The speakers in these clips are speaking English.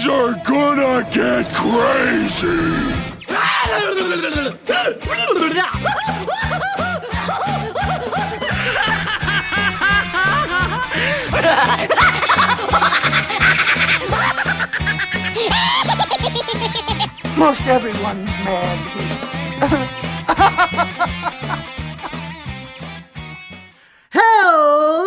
Things are gonna get crazy! Most everyone's mad here. Hello,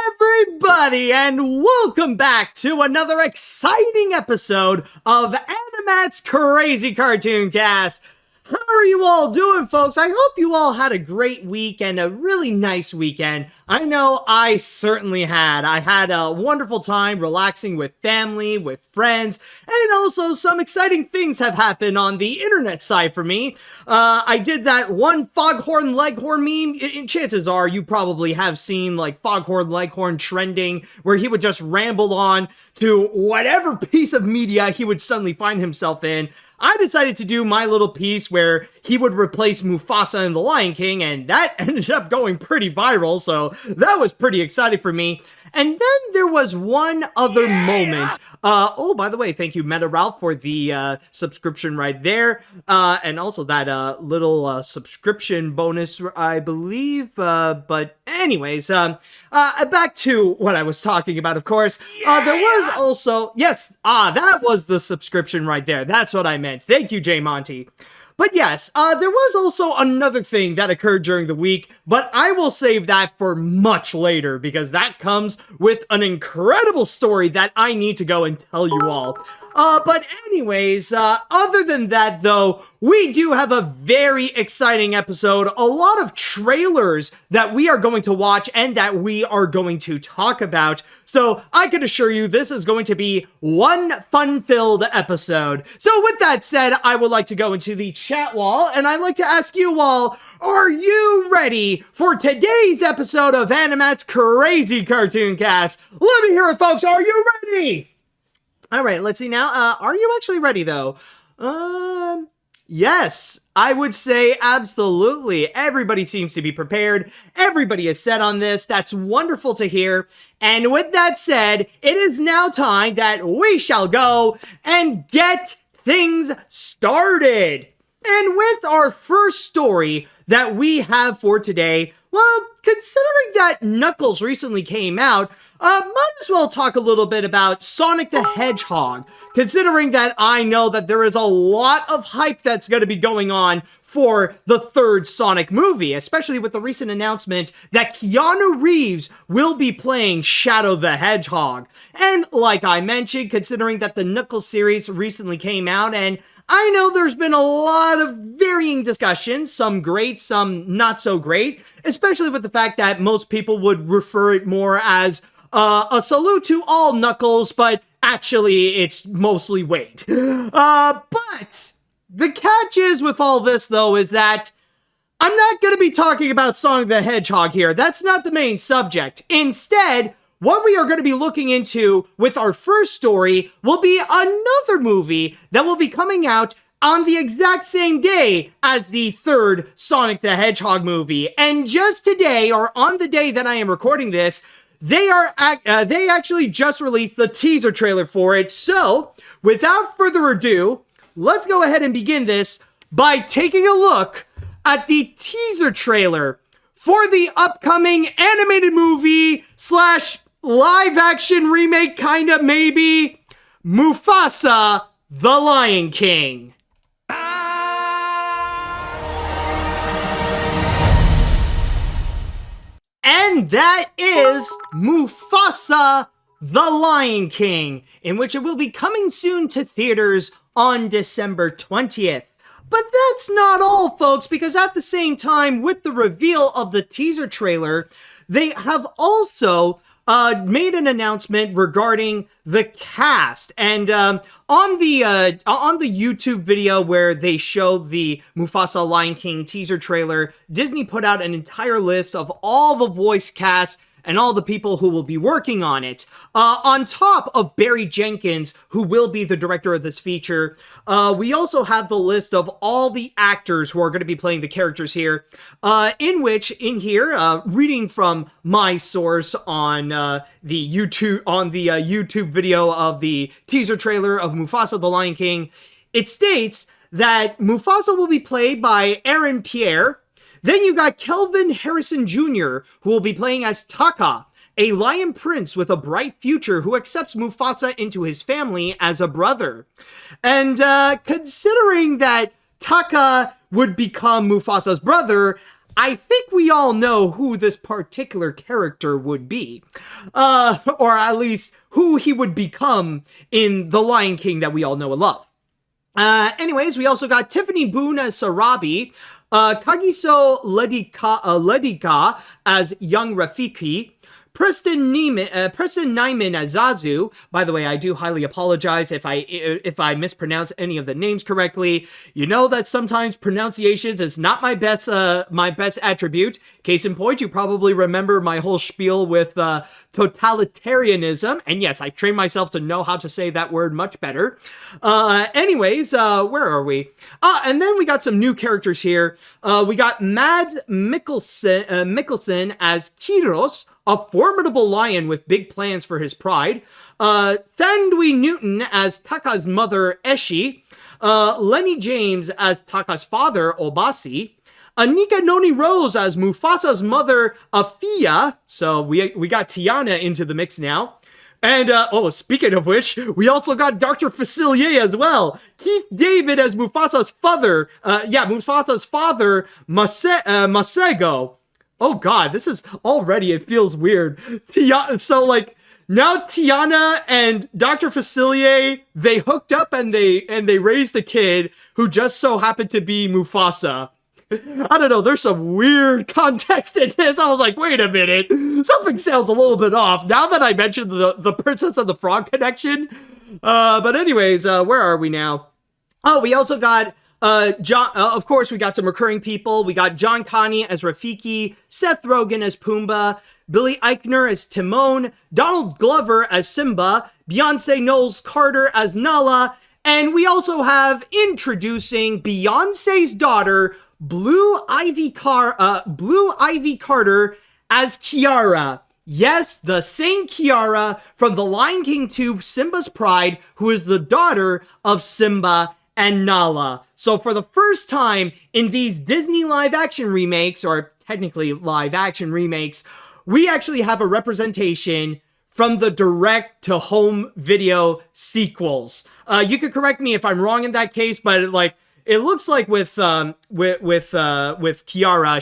everybody, and welcome back to another exciting episode of AniMat's Crazy Cartoon Cast. How are you all doing, folks? I hope you all had a great week and a really nice weekend. I know I certainly had. I had a wonderful time relaxing with family, with friends, and also some exciting things have happened on the internet side for me. I did that one Foghorn Leghorn meme. Chances are you probably have seen like Foghorn Leghorn trending, where he would just ramble on to whatever piece of media he would suddenly find himself in. I decided to do my little piece where he would replace Mufasa in The Lion King, and that ended up going pretty viral, so that was pretty exciting for me. And then there was one other moment. Oh, by the way, thank you, Meta Ralph, for the subscription right there. And also that little subscription bonus, I believe. But anyways, back to what I was talking about, of course. There was also, yes, that was the subscription right there. That's what I meant. Thank you, J. Monty. But yes, there was also another thing that occurred during the week, but I will save that for much later because that comes with an incredible story that I need to go and tell you all. But anyways, other than that though, we do have a very exciting episode, a lot of trailers that we are going to watch and that we are going to talk about. So I can assure you this is going to be one fun-filled episode. So with that said, I would like to go into the chat wall and I'd like to ask you all, are you ready for today's episode of AniMat's Crazy Cartoon Cast? Let me hear it, folks. Are you ready? All right, let's see now. Are you actually ready, though? Yes, I would say absolutely. Everybody seems to be prepared. Everybody is set on this. That's wonderful to hear. And with that said, it is now time that we shall go and get things started. And with our first story that we have for today, well, considering that Knuckles recently came out, might as well talk a little bit about Sonic the Hedgehog, considering that I know that there is a lot of hype that's going to be going on for the third Sonic movie, especially with the recent announcement that Keanu Reeves will be playing Shadow the Hedgehog. And like I mentioned, considering that the Knuckles series recently came out, and I know there's been a lot of varying discussions, some great, some not so great, especially with the fact that most people would refer it more as a salute to all Knuckles, but actually it's mostly Wade. But the catch is with all this, though, is that I'm not going to be talking about Sonic the Hedgehog here. That's not the main subject. Instead, what we are going to be looking into with our first story will be another movie that will be coming out on the exact same day as the third Sonic the Hedgehog movie. And just today, or on the day that I am recording this, they actually just released the teaser trailer for it. So, without further ado, let's go ahead and begin this by taking a look at the teaser trailer for the upcoming animated movie slash live action remake, kinda maybe, Mufasa, The Lion King. And that is Mufasa, The Lion King, in which it will be coming soon to theaters on December 20th. But that's not all, folks, because at the same time, with the reveal of the teaser trailer, they have also made an announcement regarding the cast. And on the YouTube video where they showed the Mufasa Lion King teaser trailer, Disney put out an entire list of all the voice casts and all the people who will be working on it. On top of Barry Jenkins, who will be the director of this feature, we also have the list of all the actors who are going to be playing the characters here, reading from my source on the YouTube video of the teaser trailer of Mufasa the Lion King, it states that Mufasa will be played by Aaron Pierre. Then you got Kelvin Harrison Jr., who will be playing as Taka, a lion prince with a bright future who accepts Mufasa into his family as a brother. And considering that Taka would become Mufasa's brother, I think we all know who this particular character would be. Or at least who he would become in The Lion King that we all know and love. Anyways, we also got Tiffany Boone as Sarabi, Kagiso Ledika as young Rafiki, Preston Nyman as Zazu. By the way, I do highly apologize if I mispronounce any of the names correctly. You know that sometimes pronunciations is not my best attribute. Case in point, you probably remember my whole spiel with totalitarianism. And yes, I've trained myself to know how to say that word much better. Anyways, where are we? And then we got some new characters here. We got Mads Mikkelsen as Kyros, a formidable lion with big plans for his pride. Thandwi Newton as Taka's mother, Eshi. Lenny James as Taka's father, Obasi. Anika Noni Rose as Mufasa's mother, Afia. So we got Tiana into the mix now. And, speaking of which, we also got Dr. Facilier as well. Keith David as Mufasa's father. Mufasa's father, Masego. Oh god, this is already, it feels weird. So now Tiana and Dr. Facilier, they hooked up and they raised a kid who just so happened to be Mufasa. I don't know, there's some weird context in this. I was like, wait a minute, something sounds a little bit off now that I mentioned the Princess and the Frog connection. But anyways, where are we now? Oh, we also got John, of course, we got some recurring people. We got John Connie as Rafiki, Seth Rogen as Pumbaa, Billy Eichner as Timon, Donald Glover as Simba, Beyonce Knowles Carter as Nala, and we also have introducing Beyonce's daughter, Blue Ivy Carter as Kiara. Yes, the same Kiara from The Lion King 2, Simba's Pride, who is the daughter of Simba and Nala. So for the first time in these Disney live-action remakes, or technically live-action remakes, we actually have a representation from the direct-to-home video sequels. You could correct me if I'm wrong in that case, but it looks like with Kiara,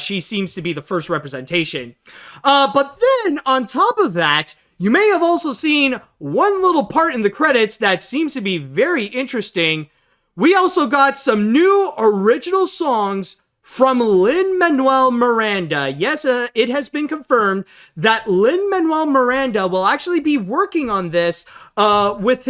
she seems to be the first representation. But then on top of that, you may have also seen one little part in the credits that seems to be very interesting. We also got some new original songs from Lin-Manuel Miranda. Yes, it has been confirmed that Lin-Manuel Miranda will actually be working on this with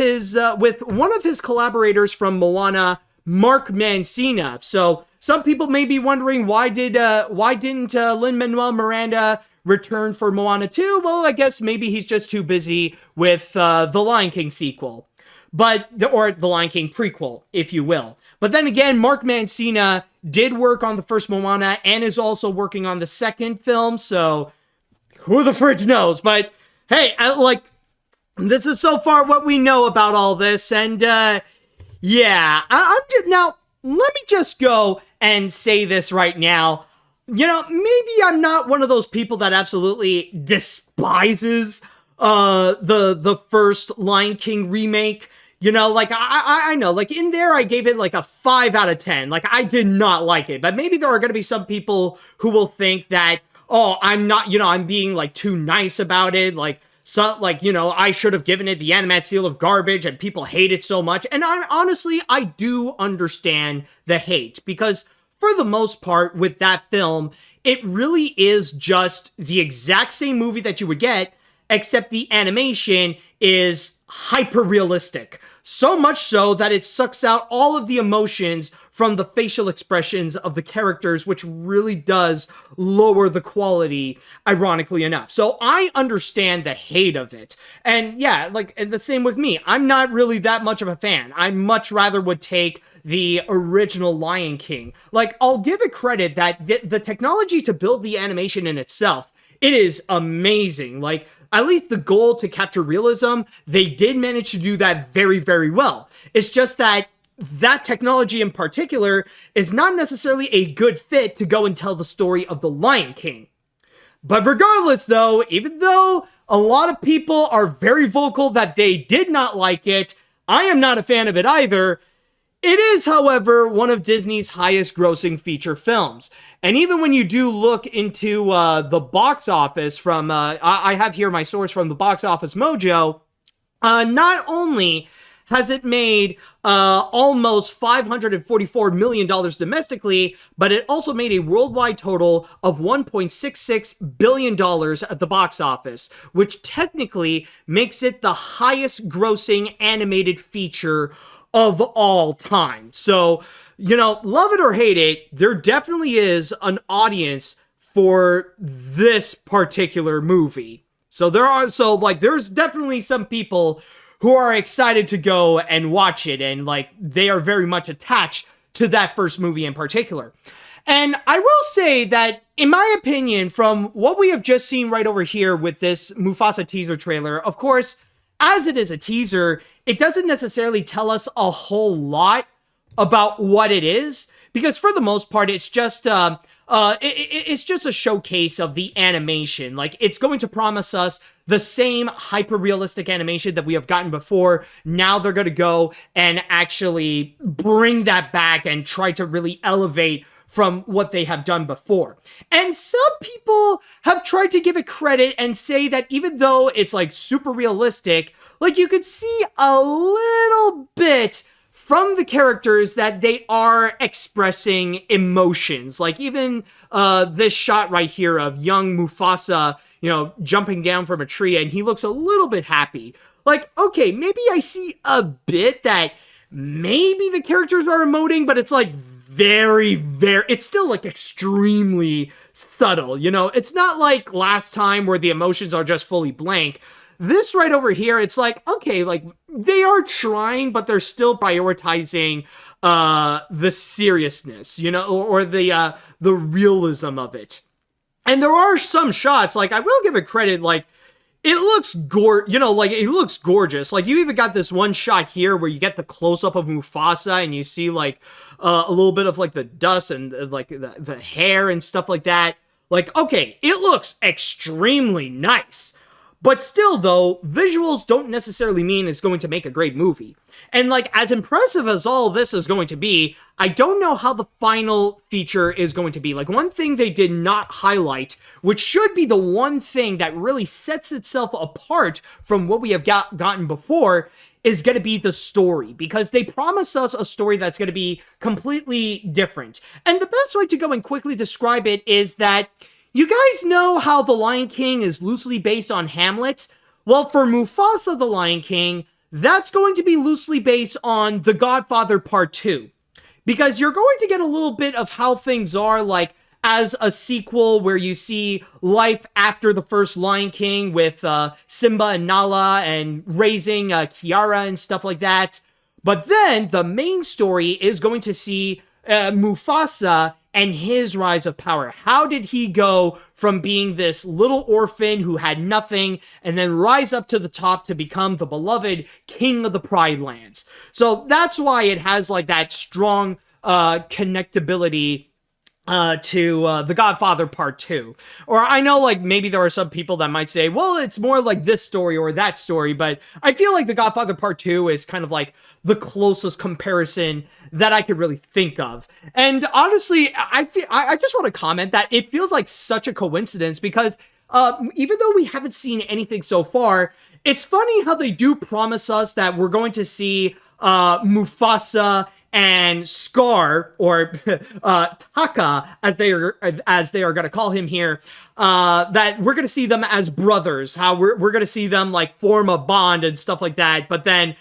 one of his collaborators from Moana, Mark Mancina. So some people may be wondering why didn't Lin-Manuel Miranda return for Moana 2? Well, I guess maybe he's just too busy with the Lion King sequel. Or the Lion King prequel, if you will. But then again, Mark Mancina did work on the first Moana and is also working on the second film, so who the fridge knows? But hey, this is so far what we know about all this, and now let me just go and say this right now. You know, maybe I'm not one of those people that absolutely despises the first Lion King remake. You know, I know, in there I gave it a 5 out of 10. I did not like it. But maybe there are going to be some people who will think that, oh, I'm not, I'm being too nice about it. I should have given it the AniMat's seal of garbage and people hate it so much. And I do understand the hate, because for the most part with that film, it really is just the exact same movie that you would get, except the animation is hyper realistic. So much so that it sucks out all of the emotions from the facial expressions of the characters, which really does lower the quality, ironically enough. So I understand the hate of it. And yeah, like the same with me. I'm not really that much of a fan. I much rather would take the original Lion King. Like, I'll give it credit that the technology to build the animation in itself, it is amazing. Like, at least the goal to capture realism, they did manage to do that very, very well. It's just that technology in particular is not necessarily a good fit to go and tell the story of the Lion King. But regardless, though, even though a lot of people are very vocal that they did not like it, I am not a fan of it either. It is, however, one of Disney's highest grossing feature films. And even when you do look into the box office from, I have here my source from the Box Office Mojo, not only has it made almost $544 million domestically, but it also made a worldwide total of $1.66 billion at the box office, which technically makes it the highest grossing animated feature of all time. So, you know, love it or hate it, there definitely is an audience for this particular movie. So there's definitely some people who are excited to go and watch it, and like they are very much attached to that first movie in particular. And I will say that, in my opinion, from what we have just seen right over here with this Mufasa teaser trailer, of course, as it is a teaser, it doesn't necessarily tell us a whole lot about what it is, because for the most part, it's just it's just a showcase of the animation. Like, it's going to promise us the same hyper-realistic animation that we have gotten before. Now they're going to go and actually bring that back and try to really elevate from what they have done before. And some people have tried to give it credit and say that even though it's like super realistic, like you could see a little bit from the characters that they are expressing emotions. Like even this shot right here of young Mufasa, you know, jumping down from a tree, and he looks a little bit happy. Like, okay, maybe I see a bit that maybe the characters are emoting, but it's like it's still like extremely subtle, you know? It's not like last time where the emotions are just fully blank. This right over here, it's like, okay, like they are trying, but they're still prioritizing the seriousness, you know, or the realism of it. And there are some shots, like I will give it credit, like it looks it looks gorgeous. Like you even got this one shot here where you get the close up of Mufasa and you see like a little bit of like the dust and like the hair and stuff like that. Like, okay, it looks extremely nice. But still, though, visuals don't necessarily mean it's going to make a great movie. And, like, as impressive as all of this is going to be, I don't know how the final feature is going to be. Like, one thing they did not highlight, which should be the one thing that really sets itself apart from what we have gotten before, is going to be the story. Because they promise us a story that's going to be completely different. And the best way to go and quickly describe it is that you guys know how The Lion King is loosely based on Hamlet? Well, for Mufasa the Lion King, that's going to be loosely based on The Godfather Part 2. Because you're going to get a little bit of how things are, like, as a sequel where you see life after the first Lion King with Simba and Nala and raising Kiara and stuff like that. But then the main story is going to see Mufasa and his rise of power. How did he go from being this little orphan who had nothing and then rise up to the top to become the beloved king of the Pride Lands? So that's why it has like that strong connectability to The Godfather Part 2. Or I know like maybe there are some people that might say, well, it's more like this story or that story, but I feel like The Godfather Part 2 is kind of like the closest comparison that I could really think of. And honestly, I just want to comment that it feels like such a coincidence because even though we haven't seen anything so far, it's funny how they do promise us that we're going to see Mufasa and Scar, or Taka, as they are going to call him here, that we're going to see them as brothers, how we're going to see them like form a bond and stuff like that. But then,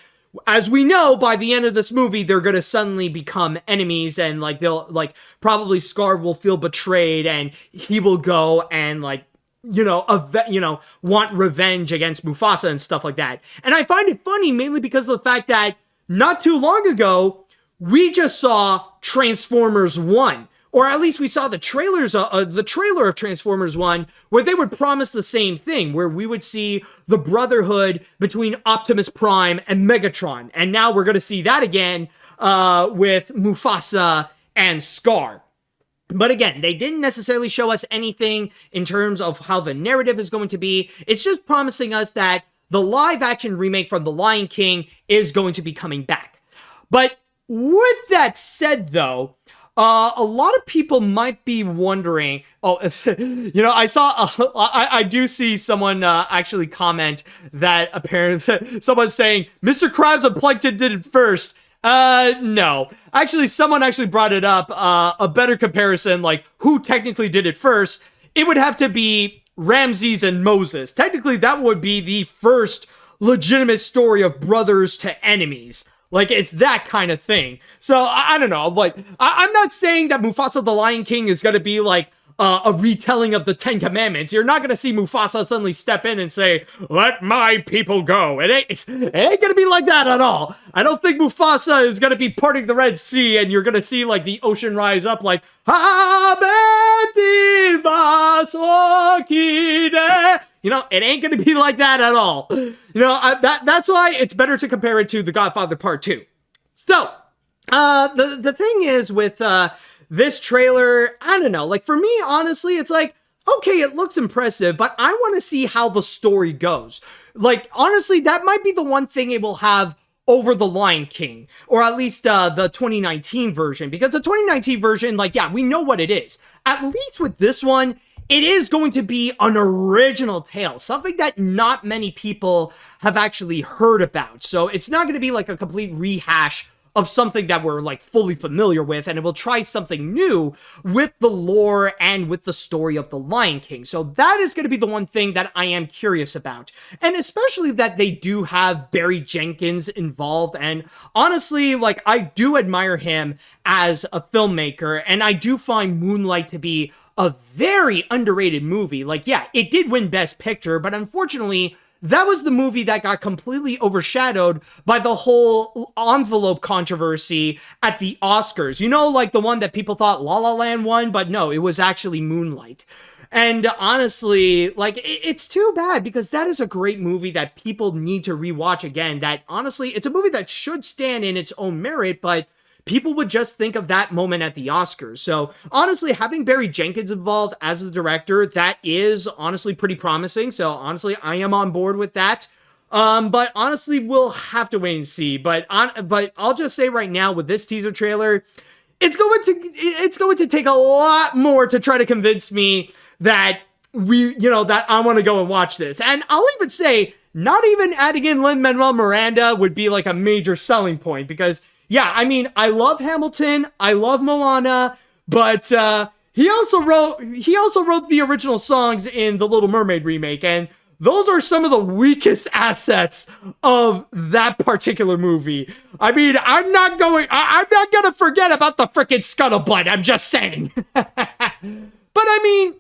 as we know, by the end of this movie, they're going to suddenly become enemies, and like they'll like probably Scar will feel betrayed, and he will go and like want revenge against Mufasa and stuff like that. And I find it funny mainly because of the fact that not too long ago we just saw Transformers 1. Or at least we saw the trailer of Transformers 1, where they would promise the same thing, where we would see the brotherhood between Optimus Prime and Megatron. And now we're going to see that again with Mufasa and Scar. But again, they didn't necessarily show us anything in terms of how the narrative is going to be. It's just promising us that the live-action remake from The Lion King is going to be coming back. But with that said, though, a lot of people might be wondering, I do see someone actually comment that apparently someone's saying Mr. Krabs and Plankton did it first. No. Actually, someone actually brought it up, a better comparison, like who technically did it first. It would have to be Ramses and Moses. Technically, that would be the first legitimate story of brothers to enemies. Like, it's that kind of thing. So, I don't know. Like, I'm not saying that Mufasa the Lion King is going to be, like, a retelling of the Ten Commandments. You're not going to see Mufasa suddenly step in and say, let my people go. It ain't going to be like that at all. I don't think Mufasa is going to be parting the Red Sea and you're going to see, like, the ocean rise up like, it ain't going to be like that at all. That's why it's better to compare it to The Godfather Part 2. So, the thing is with this trailer, I don't know, like for me, honestly, it's like, okay, it looks impressive, but I want to see how the story goes. Like, honestly, that might be the one thing it will have over The Lion King, or at least the 2019 version, because the 2019 version, like, yeah, we know what it is. At least with this one, it is going to be an original tale, something that not many people have actually heard about. So it's not going to be like a complete rehash of something that we're like fully familiar with, and it will try something new with the lore and with the story of the Lion King. So that is going to be the one thing that I am curious about, and especially that they do have Barry Jenkins involved. And honestly, like, I do admire him as a filmmaker, and I do find Moonlight to be a very underrated movie. Like, yeah, it did win Best Picture, but unfortunately, that was the movie that got completely overshadowed by the whole envelope controversy at the Oscars. You know, like the one that people thought La La Land won, but no, it was actually Moonlight. And honestly, like, it's too bad, because that is a great movie that people need to rewatch again. That honestly, it's a movie that should stand in its own merit, but people would just think of that moment at the Oscars. So honestly, having Barry Jenkins involved as the director, that is honestly pretty promising. So honestly, I am on board with that. But honestly, we'll have to wait and see. But I'll just say right now, with this teaser trailer, it's going to take a lot more to try to convince me that that I want to go and watch this. And I'll even say, not even adding in Lin-Manuel Miranda would be like a major selling point, because yeah, I mean, I love Hamilton, I love Moana, but he also wrote the original songs in the Little Mermaid remake, and those are some of the weakest assets of that particular movie. I mean, I'm not gonna forget about the frickin' scuttlebutt, I'm just saying. But I mean,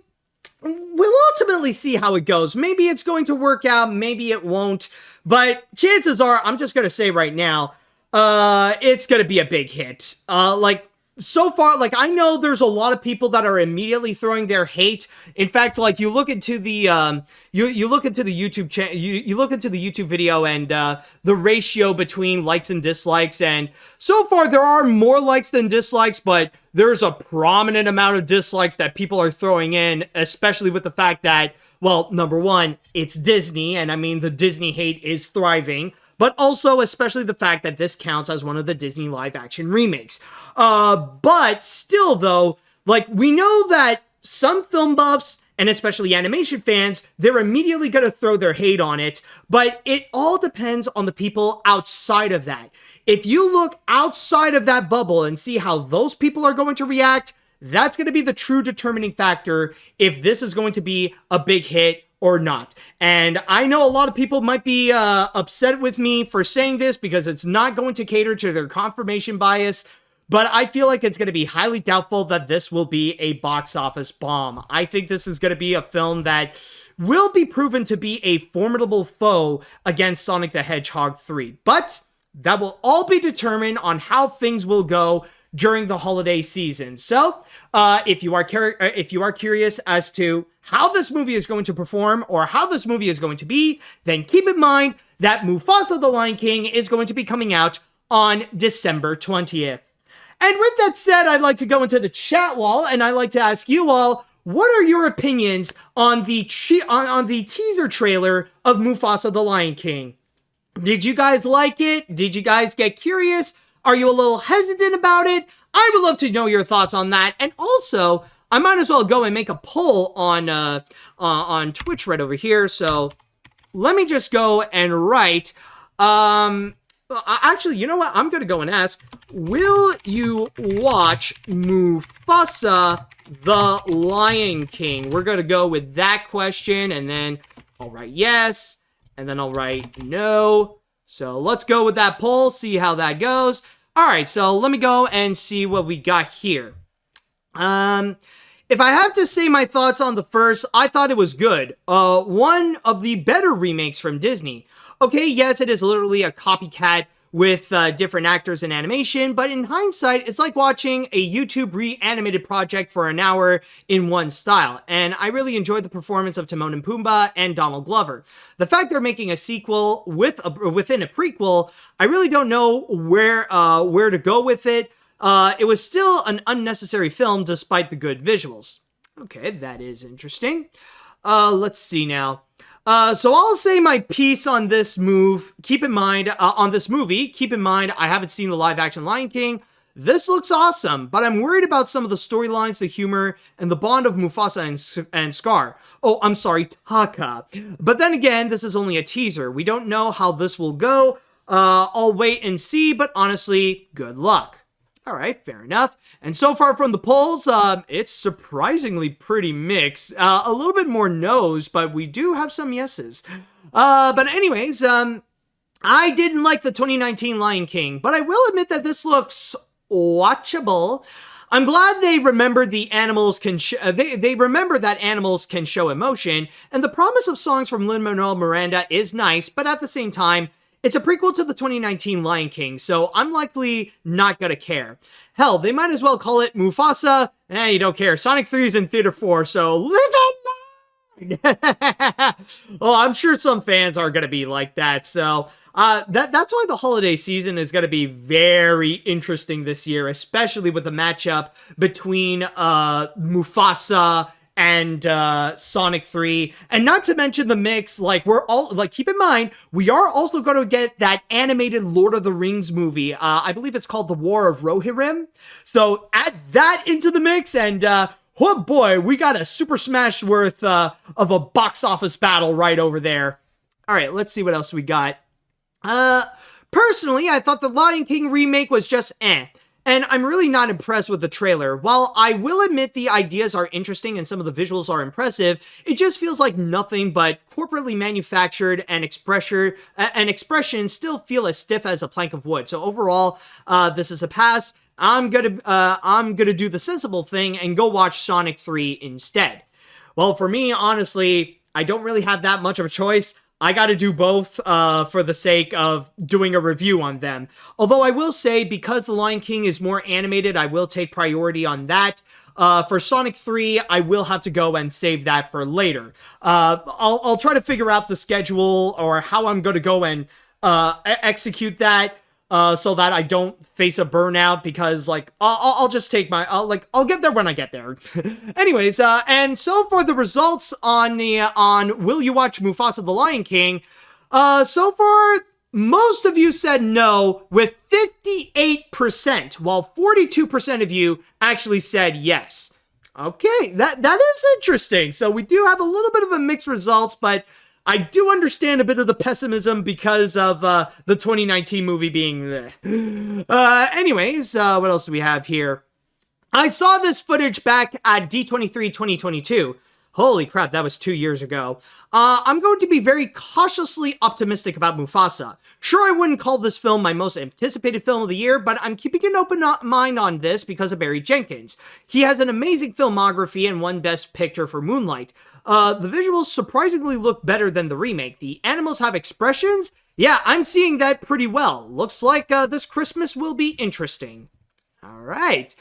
we'll ultimately see how it goes. Maybe it's going to work out, maybe it won't, but chances are, I'm just gonna say right now, it's gonna be a big hit. Like, so far, like, I know there's a lot of people that are immediately throwing their hate. In fact, like, you look into the you look into the YouTube channel, you look into the YouTube video, and the ratio between likes and dislikes, and so far there are more likes than dislikes, but there's a prominent amount of dislikes that people are throwing in, especially with the fact that, well, number one, it's Disney, and I mean, the Disney hate is thriving. But also, especially the fact that this counts as one of the Disney live-action remakes. But still, though, like, we know that some film buffs and especially animation fans, they're immediately going to throw their hate on it. But it all depends on the people outside of that. If you look outside of that bubble and see how those people are going to react, that's going to be the true determining factor if this is going to be a big hit or not. And I know a lot of people might be upset with me for saying this because it's not going to cater to their confirmation bias, but I feel like it's going to be highly doubtful that this will be a box office bomb. I think this is going to be a film that will be proven to be a formidable foe against Sonic the Hedgehog 3. But that will all be determined on how things will go during the holiday season. So, if you are curious as to how this movie is going to perform or how this movie is going to be, then keep in mind that Mufasa the Lion King is going to be coming out on December 20th. And with that said, I'd like to go into the chat wall and I'd like to ask you all, what are your opinions on the teaser trailer of Mufasa the Lion King? Did you guys like it? Did you guys get curious? Are you a little hesitant about it? I would love to know your thoughts on that. And also, I might as well go and make a poll on Twitch right over here. So let me just go and write. Actually, you know what? I'm going to go and ask, will you watch Mufasa the Lion King? We're going to go with that question, and then I'll write yes, and then I'll write no. So let's go with that poll, see how that goes. All right, so let me go and see what we got here. If I have to say my thoughts on the first, I thought it was good. One of the better remakes from Disney. Okay, yes, it is literally a copycat with different actors and animation, but in hindsight, it's like watching a YouTube reanimated project for an hour in one style, and I really enjoyed the performance of Timon and Pumbaa and Donald Glover. The fact they're making a sequel within a prequel, I really don't know where to go with it. It was still an unnecessary film despite the good visuals. Okay, that is interesting. Let's see now. So I'll say my piece on this movie. Keep in mind, I haven't seen the live-action Lion King. This looks awesome, but I'm worried about some of the storylines, the humor, and the bond of Mufasa and Scar. Oh, I'm sorry, Taka. But then again, this is only a teaser. We don't know how this will go. I'll wait and see, but honestly, good luck. All right, fair enough. And so far from the polls, it's surprisingly pretty mixed. A little bit more no's, but we do have some yeses. But anyways, I didn't like the 2019 Lion King, but I will admit that this looks watchable. I'm glad they remembered the animals they remember that animals can show emotion, and the promise of songs from Lin-Manuel Miranda is nice, but at the same time, it's a prequel to the 2019 Lion King, so I'm likely not gonna care. Hell, they might as well call it Mufasa. You don't care. Sonic 3 is in Theater 4, so live on mine! Well, I'm sure some fans are gonna be like that, so that's why the holiday season is gonna be very interesting this year, especially with the matchup between Mufasa and Sonic 3, and not to mention the mix, keep in mind, we are also going to get that animated Lord of the Rings movie. I believe it's called The War of Rohirrim. So add that into the mix, and oh boy, we got a Super Smash worth of a box office battle right over there. All right, let's see what else we got. Personally, I thought the Lion King remake was just and I'm really not impressed with the trailer. While I will admit the ideas are interesting and some of the visuals are impressive, it just feels like nothing but corporately manufactured and expressions still feel as stiff as a plank of wood. So overall, this is a pass. I'm gonna do the sensible thing and go watch Sonic 3 instead. Well, for me, honestly, I don't really have that much of a choice. I gotta do both for the sake of doing a review on them. Although I will say, because The Lion King is more animated, I will take priority on that. For Sonic 3, I will have to go and save that for later. I'll try to figure out the schedule or how I'm gonna go and execute that so that I don't face a burnout, because I'll just take I'll get there when I get there. Anyways, and so for the results on Will You Watch Mufasa the Lion King, so far most of you said no with 58%, while 42% of you actually said yes. Okay, that is interesting. So we do have a little bit of a mixed results, but I do understand a bit of the pessimism because of the 2019 movie being anyways, what else do we have here? I saw this footage back at D23 2022. Holy crap, that was 2 years ago. I'm going to be very cautiously optimistic about Mufasa. Sure, I wouldn't call this film my most anticipated film of the year, but I'm keeping an open mind on this because of Barry Jenkins. He has an amazing filmography and won Best Picture for Moonlight. The visuals surprisingly look better than the remake. The animals have expressions? Yeah, I'm seeing that pretty well. Looks like this Christmas will be interesting. Alright,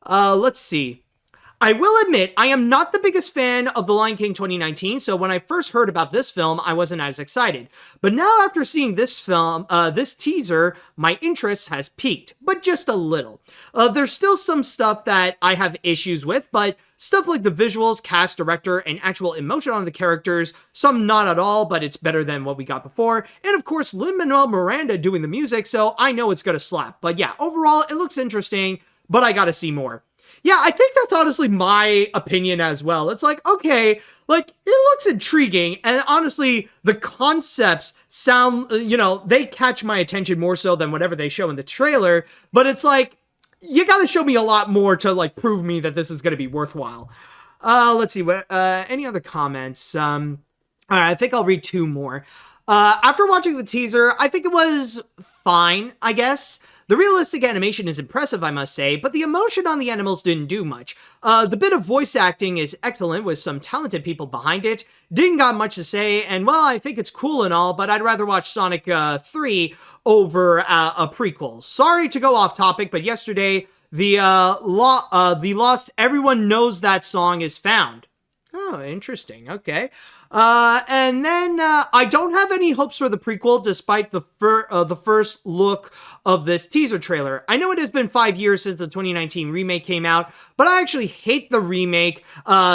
let's see. I will admit, I am not the biggest fan of The Lion King 2019, so when I first heard about this film, I wasn't as excited. But now after seeing this film, this teaser, my interest has peaked, but just a little. There's still some stuff that I have issues with, but stuff like the visuals, cast, director, and actual emotion on the characters, some not at all, but it's better than what we got before. And of course, Lin-Manuel Miranda doing the music, so I know it's gonna slap. But yeah, overall, it looks interesting, but I gotta see more. Yeah, I think that's honestly my opinion as well. It's like, okay, like, it looks intriguing, and honestly, the concepts sound, they catch my attention more so than whatever they show in the trailer, but it's like, you gotta show me a lot more to, like, prove me that this is gonna be worthwhile. Let's see, what, any other comments? Alright, I think I'll read 2 more. After watching the teaser, I think it was fine, I guess. The realistic animation is impressive, I must say, but the emotion on the animals didn't do much. The bit of voice acting is excellent with some talented people behind it. Didn't got much to say, and well, I think it's cool and all, but I'd rather watch Sonic 3 over a prequel. Sorry to go off topic, but yesterday, the Lost Everyone Knows That song is found. Oh, interesting. Okay. And then I don't have any hopes for the prequel, despite the first look of this teaser trailer. I know it has been 5 years since the 2019 remake came out, but I actually hate the remake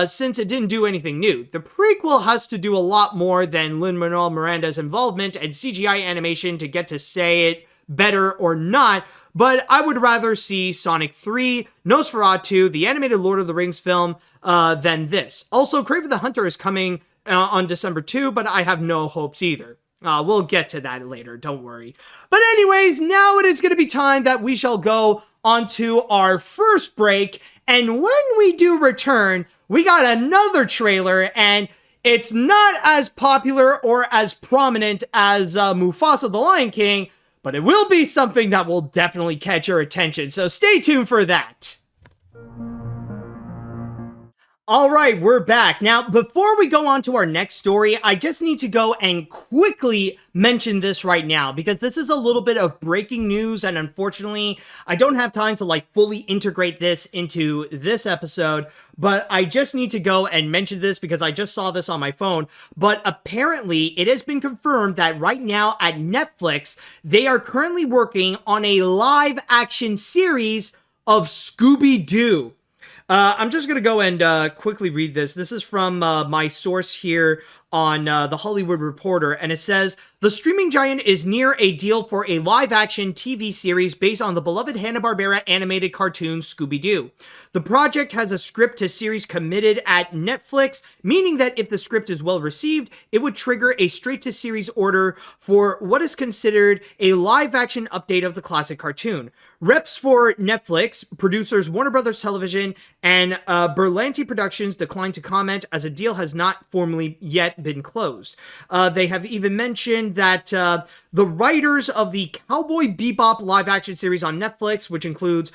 since it didn't do anything new. The prequel has to do a lot more than Lin-Manuel Miranda's involvement and CGI animation to get to say it better or not. But I would rather see Sonic 3, Nosferatu, the animated Lord of the Rings film, than this. Also, Kraven the Hunter is coming on December 2, but I have no hopes either. We'll get to that later, don't worry. But anyways, now it is going to be time that we shall go on to our first break. And when we do return, we got another trailer, and it's not as popular or as prominent as Mufasa the Lion King, but it will be something that will definitely catch your attention, so stay tuned for that. Alright, we're back. Now, before we go on to our next story, I just need to go and quickly mention this right now, because this is a little bit of breaking news, and unfortunately, I don't have time to, like, fully integrate this into this episode, but I just need to go and mention this because I just saw this on my phone. But apparently, it has been confirmed that right now at Netflix, they are currently working on a live-action series of Scooby-Doo. I'm just going to go and quickly read this. This is from my source here on The Hollywood Reporter, and it says, the streaming giant is near a deal for a live-action TV series based on the beloved Hanna-Barbera animated cartoon Scooby-Doo. The project has a script to series committed at Netflix, meaning that if the script is well received, it would trigger a straight-to-series order for what is considered a live-action update of the classic cartoon. Reps for Netflix, producers Warner Brothers Television, and Berlanti Productions declined to comment as a deal has not formally yet been closed. They have even mentioned that the writers of the Cowboy Bebop live-action series on Netflix, which includes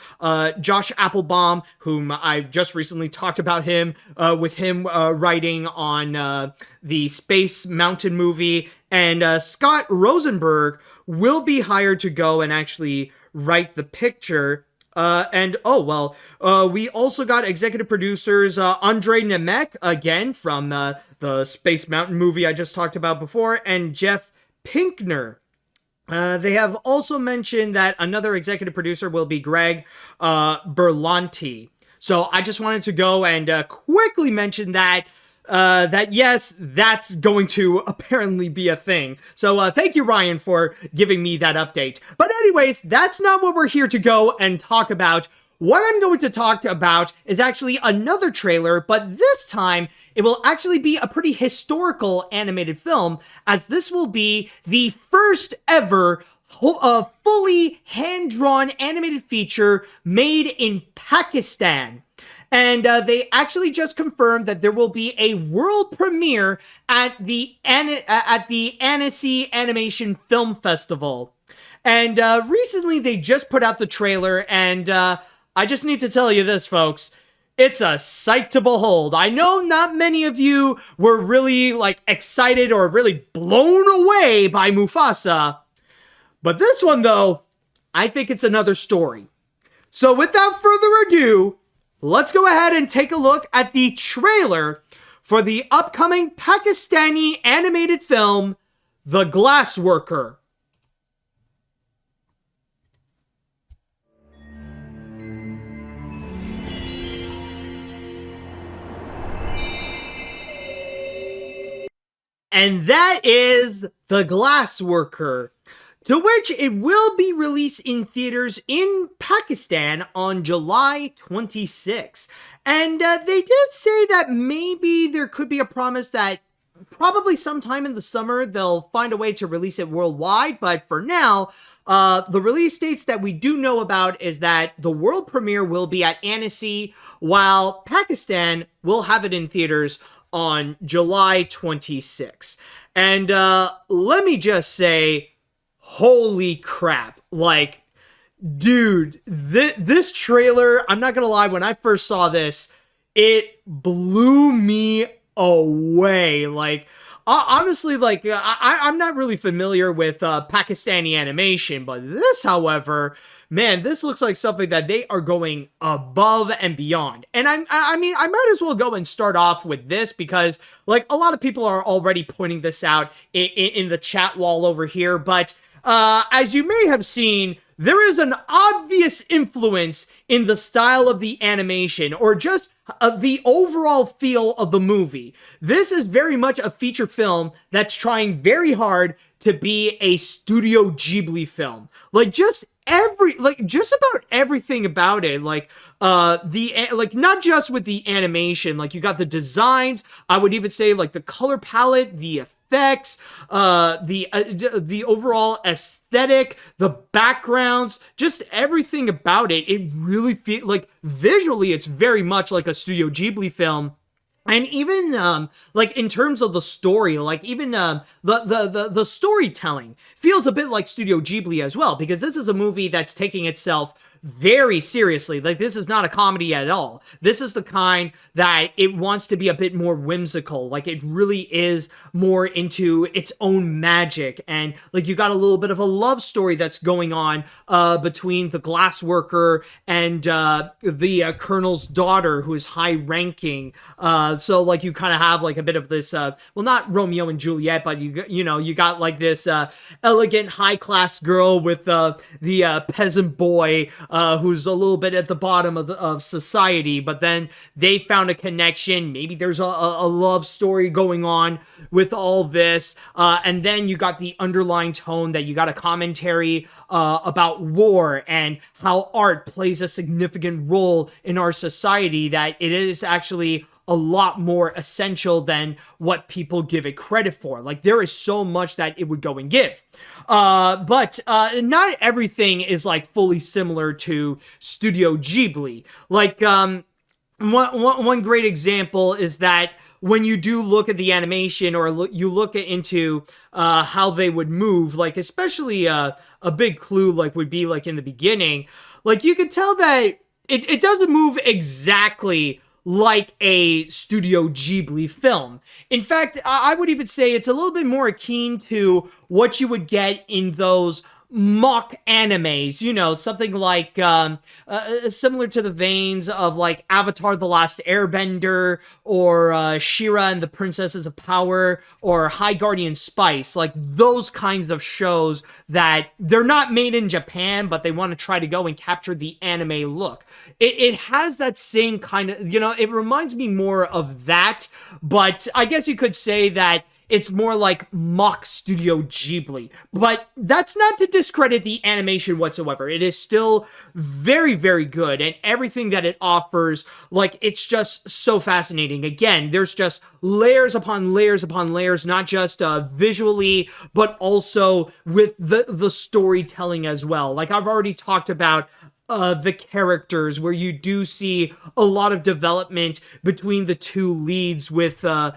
Josh Applebaum, whom I just recently talked about him, with him writing on the Space Mountain movie, and Scott Rosenberg will be hired to go and actually write the picture. We also got executive producers Andre Nemec, again, from the Space Mountain movie I just talked about before, and Jeff Pinkner. They have also mentioned that another executive producer will be Greg Berlanti. So I just wanted to go and quickly mention that yes, that's going to apparently be a thing. So thank you, Ryan, for giving me that update. But anyways, that's not what we're here to go and talk about. what I'm going to talk about is actually another trailer, but this time it will actually be a pretty historical animated film, as this will be the first ever fully hand-drawn animated feature made in Pakistan. And they actually just confirmed that there will be a world premiere at the Annecy Animation Film Festival. And recently they just put out the trailer, and I just need to tell you this, folks. It's a sight to behold. I know not many of you were really, excited or really blown away by Mufasa. But this one, though, I think it's another story. So without further ado, let's go ahead and take a look at the trailer for the upcoming Pakistani animated film, The Glassworker. And that is The Glassworker, to which it will be released in theaters in Pakistan on July 26. And they did say that maybe there could be a promise that probably sometime in the summer they'll find a way to release it worldwide. But for now, the release dates that we do know about is that the world premiere will be at Annecy, while Pakistan will have it in theaters on July 26. And let me just say, holy crap. Dude, this trailer, I'm not gonna lie, when I first saw this, it blew me away. Honestly, I'm not really familiar with Pakistani animation, but this, however, man, this looks like something that they are going above and beyond. And I mean, I might as well go and start off with this because, a lot of people are already pointing this out in the chat wall over here. But as you may have seen, there is an obvious influence in the style of the animation, or just the overall feel of the movie. This is very much a feature film that's trying very hard to be a Studio Ghibli film. Just about everything about it, not just with the animation, you got the designs, I would even say the color palette, the effects, the overall aesthetic, the backgrounds, just everything about it. It really feels visually, it's very much like a Studio Ghibli film. And even, in terms of the story, even, the storytelling feels a bit like Studio Ghibli as well, because this is a movie that's taking itself very seriously. This is not a comedy at all. This is the kind that it wants to be a bit more whimsical. It really is more into its own magic. And, you got a little bit of a love story that's going on, between the Glassworker and, the Colonel's daughter, who is high-ranking. So, you kind of have, a bit of this, well, not Romeo and Juliet, but you got, this, elegant, high-class girl with, the peasant boy, who's a little bit at the bottom of society, but then they found a connection. Maybe there's a love story going on with all this, and then you got the underlying tone that you got a commentary about war and how art plays a significant role in our society, that it is actually a lot more essential than what people give it credit for. There is so much that it would go and give. But not everything is fully similar to Studio Ghibli. One great example is that when you do look at the animation, or you look into how they would move, especially a big clue would be in the beginning, you could tell that it doesn't move exactly like a Studio Ghibli film. In fact, I would even say it's a little bit more akin to what you would get in those mock animes, something similar to the veins of Avatar: The Last Airbender, or She-Ra and the Princesses of Power, or High Guardian Spice, those kinds of shows that they're not made in Japan, but they want to try to go and capture the anime look. It has that same kind of, it reminds me more of that, but I guess you could say that it's more like mock Studio Ghibli. But that's not to discredit the animation whatsoever. It is still very, very good, and everything that it offers, like, it's just so fascinating. Again, there's just layers upon layers upon layers, not just visually, but also with the storytelling as well. Like, I've already talked about the characters, where you do see a lot of development between the two leads with the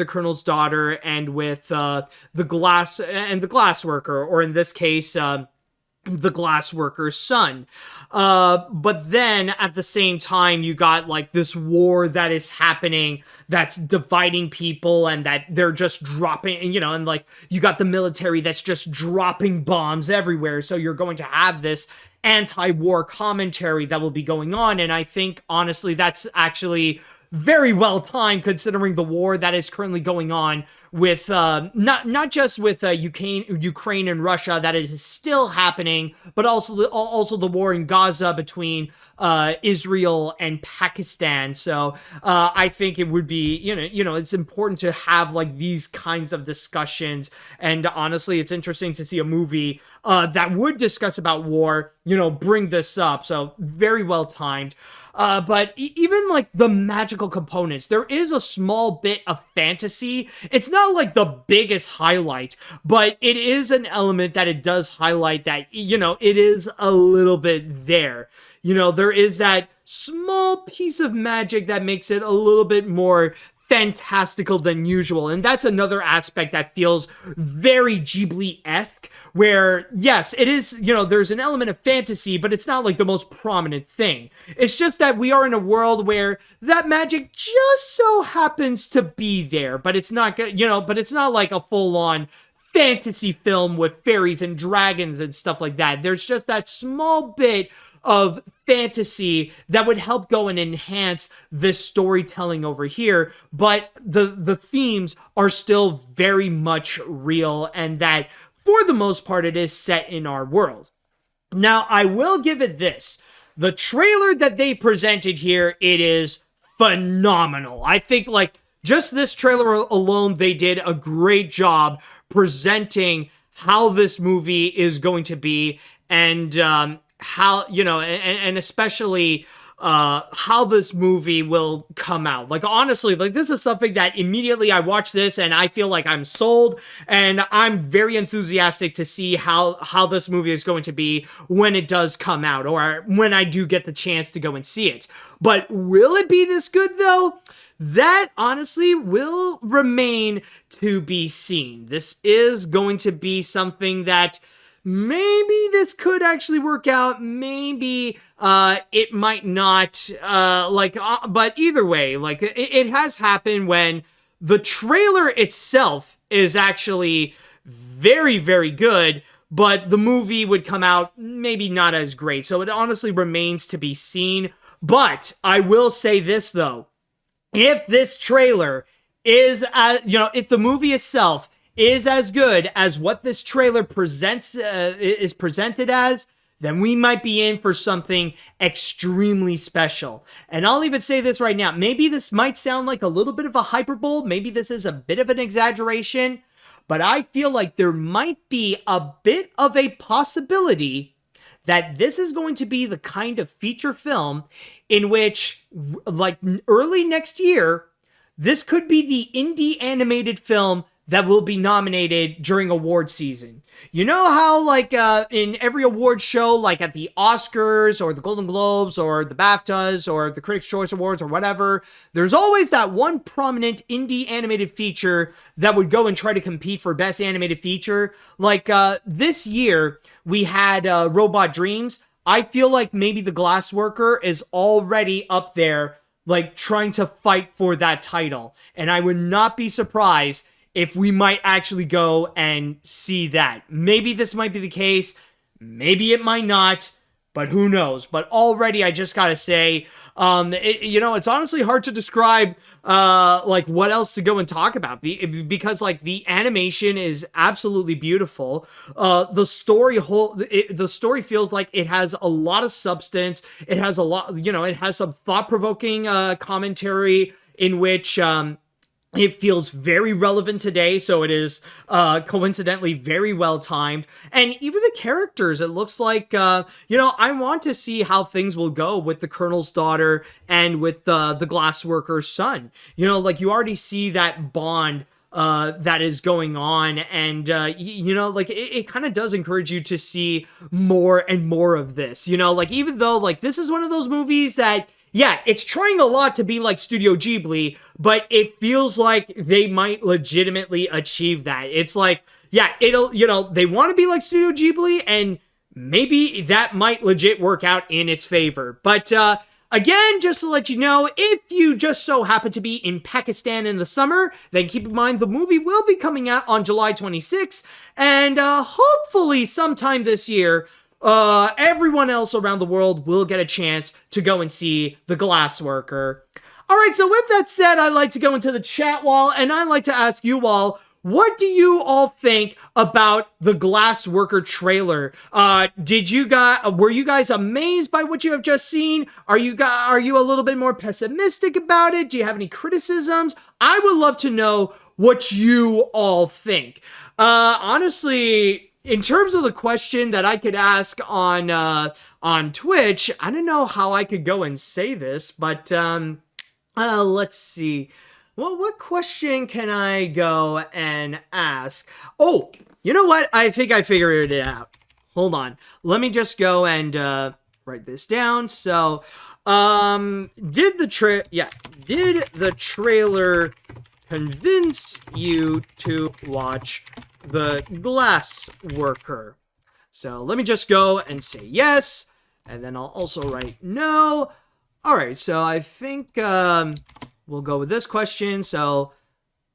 colonel's daughter and with the glassworker, or in this case the glassworker's son. But then at the same time, you got like this war that is happening that's dividing people, and that they're just dropping, and like you got the military that's just dropping bombs everywhere. So you're going to have this anti-war commentary that will be going on. And I think, honestly, that's actually very well timed, considering the war that is currently going on with not just with Ukraine and Russia that is still happening, but also the war in Gaza between Israel and Pakistan. So I think it would be it's important to have like these kinds of discussions. And honestly, it's interesting to see a movie that would discuss about war, bring this up. So very well timed. But even like the magical components, there is a small bit of fantasy. It's not like the biggest highlight, but it is an element that it does highlight that, it is a little bit there. There is that small piece of magic that makes it a little bit more fantastical than usual. And that's another aspect that feels very Ghibli-esque, where, yes, it is, there's an element of fantasy, but it's not like the most prominent thing. It's just that we are in a world where that magic just so happens to be there, but it's not, but it's not like a full-on fantasy film with fairies and dragons and stuff like that. There's just that small bit of fantasy that would help go and enhance this storytelling over here, but the themes are still very much real, and that for the most part it is set in our world. Now, I will give it this. The trailer that they presented here, it is phenomenal. I think like just this trailer alone, they did a great job presenting how this movie is going to be, and how, and especially how this movie will come out. Like, honestly, like, this is something that immediately I watch this and I feel like I'm sold, and I'm very enthusiastic to see how this movie is going to be when it does come out, or when I do get the chance to go and see it. But will it be this good, though? That honestly will remain to be seen. This is going to be something that maybe this could actually work out. Maybe it might not. But either way, like, it has happened when the trailer itself is actually very, very good, but the movie would come out maybe not as great. So it honestly remains to be seen. But I will say this, though. If this trailer is, if the movie itself is as good as what this trailer is presented as, then we might be in for something extremely special. And I'll even say this right now. Maybe this might sound like a little bit of a hyperbole. Maybe this is a bit of an exaggeration. But I feel like there might be a bit of a possibility that this is going to be the kind of feature film in which, like, early next year, this could be the indie animated film that will be nominated during award season. You know how, like, in every award show, like at the Oscars or the Golden Globes or the BAFTAs or the Critics' Choice Awards or whatever, there's always that one prominent indie animated feature that would go and try to compete for Best Animated Feature. Like, this year, we had Robot Dreams. I feel like maybe The Glassworker is already up there, like, trying to fight for that title. And I would not be surprised if we might actually go and see that. Maybe this might be the case, maybe it might not, but who knows. But already, I just gotta say, it's honestly hard to describe, like, what else to go and talk about, because, like, the animation is absolutely beautiful. The story feels like it has a lot of substance. It has a lot, it has some thought-provoking commentary in which, It feels very relevant today, so it is coincidentally very well timed. And even the characters, it looks like, I want to see how things will go with the Colonel's daughter and with the Glassworker's son. Like you already see that bond that is going on, and it kind of does encourage you to see more and more of this. Like even though like this is one of those movies that, yeah, it's trying a lot to be like Studio Ghibli, but it feels like they might legitimately achieve that. It's like, yeah, they want to be like Studio Ghibli, and maybe that might legit work out in its favor. But again, just to let you know, if you just so happen to be in Pakistan in the summer, then keep in mind the movie will be coming out on July 26th, and hopefully sometime this year, everyone else around the world will get a chance to go and see The Glassworker. Alright, so with that said, I'd like to go into the chat wall, and I'd like to ask you all, what do you all think about the Glassworker trailer? Were you guys amazed by what you have just seen? Are you a little bit more pessimistic about it? Do you have any criticisms? I would love to know what you all think. Honestly, in terms of the question that I could ask on Twitch, I don't know how I could go and say this, but let's see. Well, what question can I go and ask? Oh, you know what? I think I figured it out. Hold on. Let me just go and write this down. So, did the trailer convince you to watch The Glassworker? So let me just go and say yes, and then I'll also write no. All right, so I think we'll go with this question. So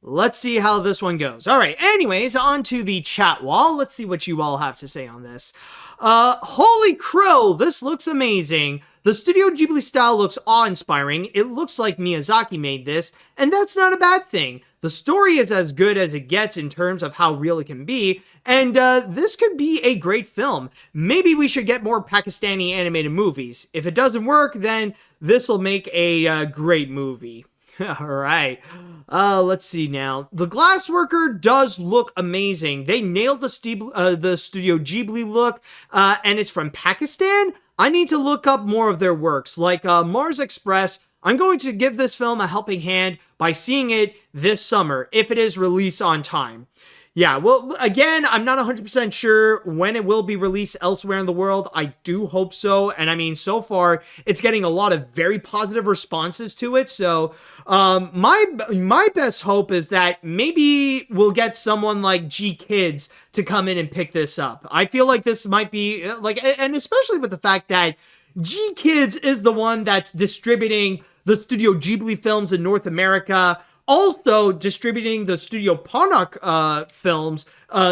let's see how this one goes. All right, anyways, on to the chat wall. Let's see what you all have to say on this. Holy crow, this looks amazing. The Studio Ghibli style looks awe-inspiring. It looks like Miyazaki made this, and that's not a bad thing. The story is as good as it gets in terms of how real it can be, and this could be a great film. Maybe we should get more Pakistani animated movies. If it doesn't work, then this will make a great movie. Alright, let's see now. The Glassworker does look amazing. They nailed the Studio Ghibli look, and it's from Pakistan. I need to look up more of their works, like Mars Express. I'm going to give this film a helping hand by seeing it this summer, if it is released on time. Yeah, well, again, I'm not 100% sure when it will be released elsewhere in the world. I do hope so, and I mean, so far, it's getting a lot of very positive responses to it, so my best hope is that maybe we'll get someone like G Kids to come in and pick this up. I feel like this might be, like, and especially with the fact that G Kids is the one that's distributing the Studio Ghibli films in North America, also distributing the Studio Ponok films,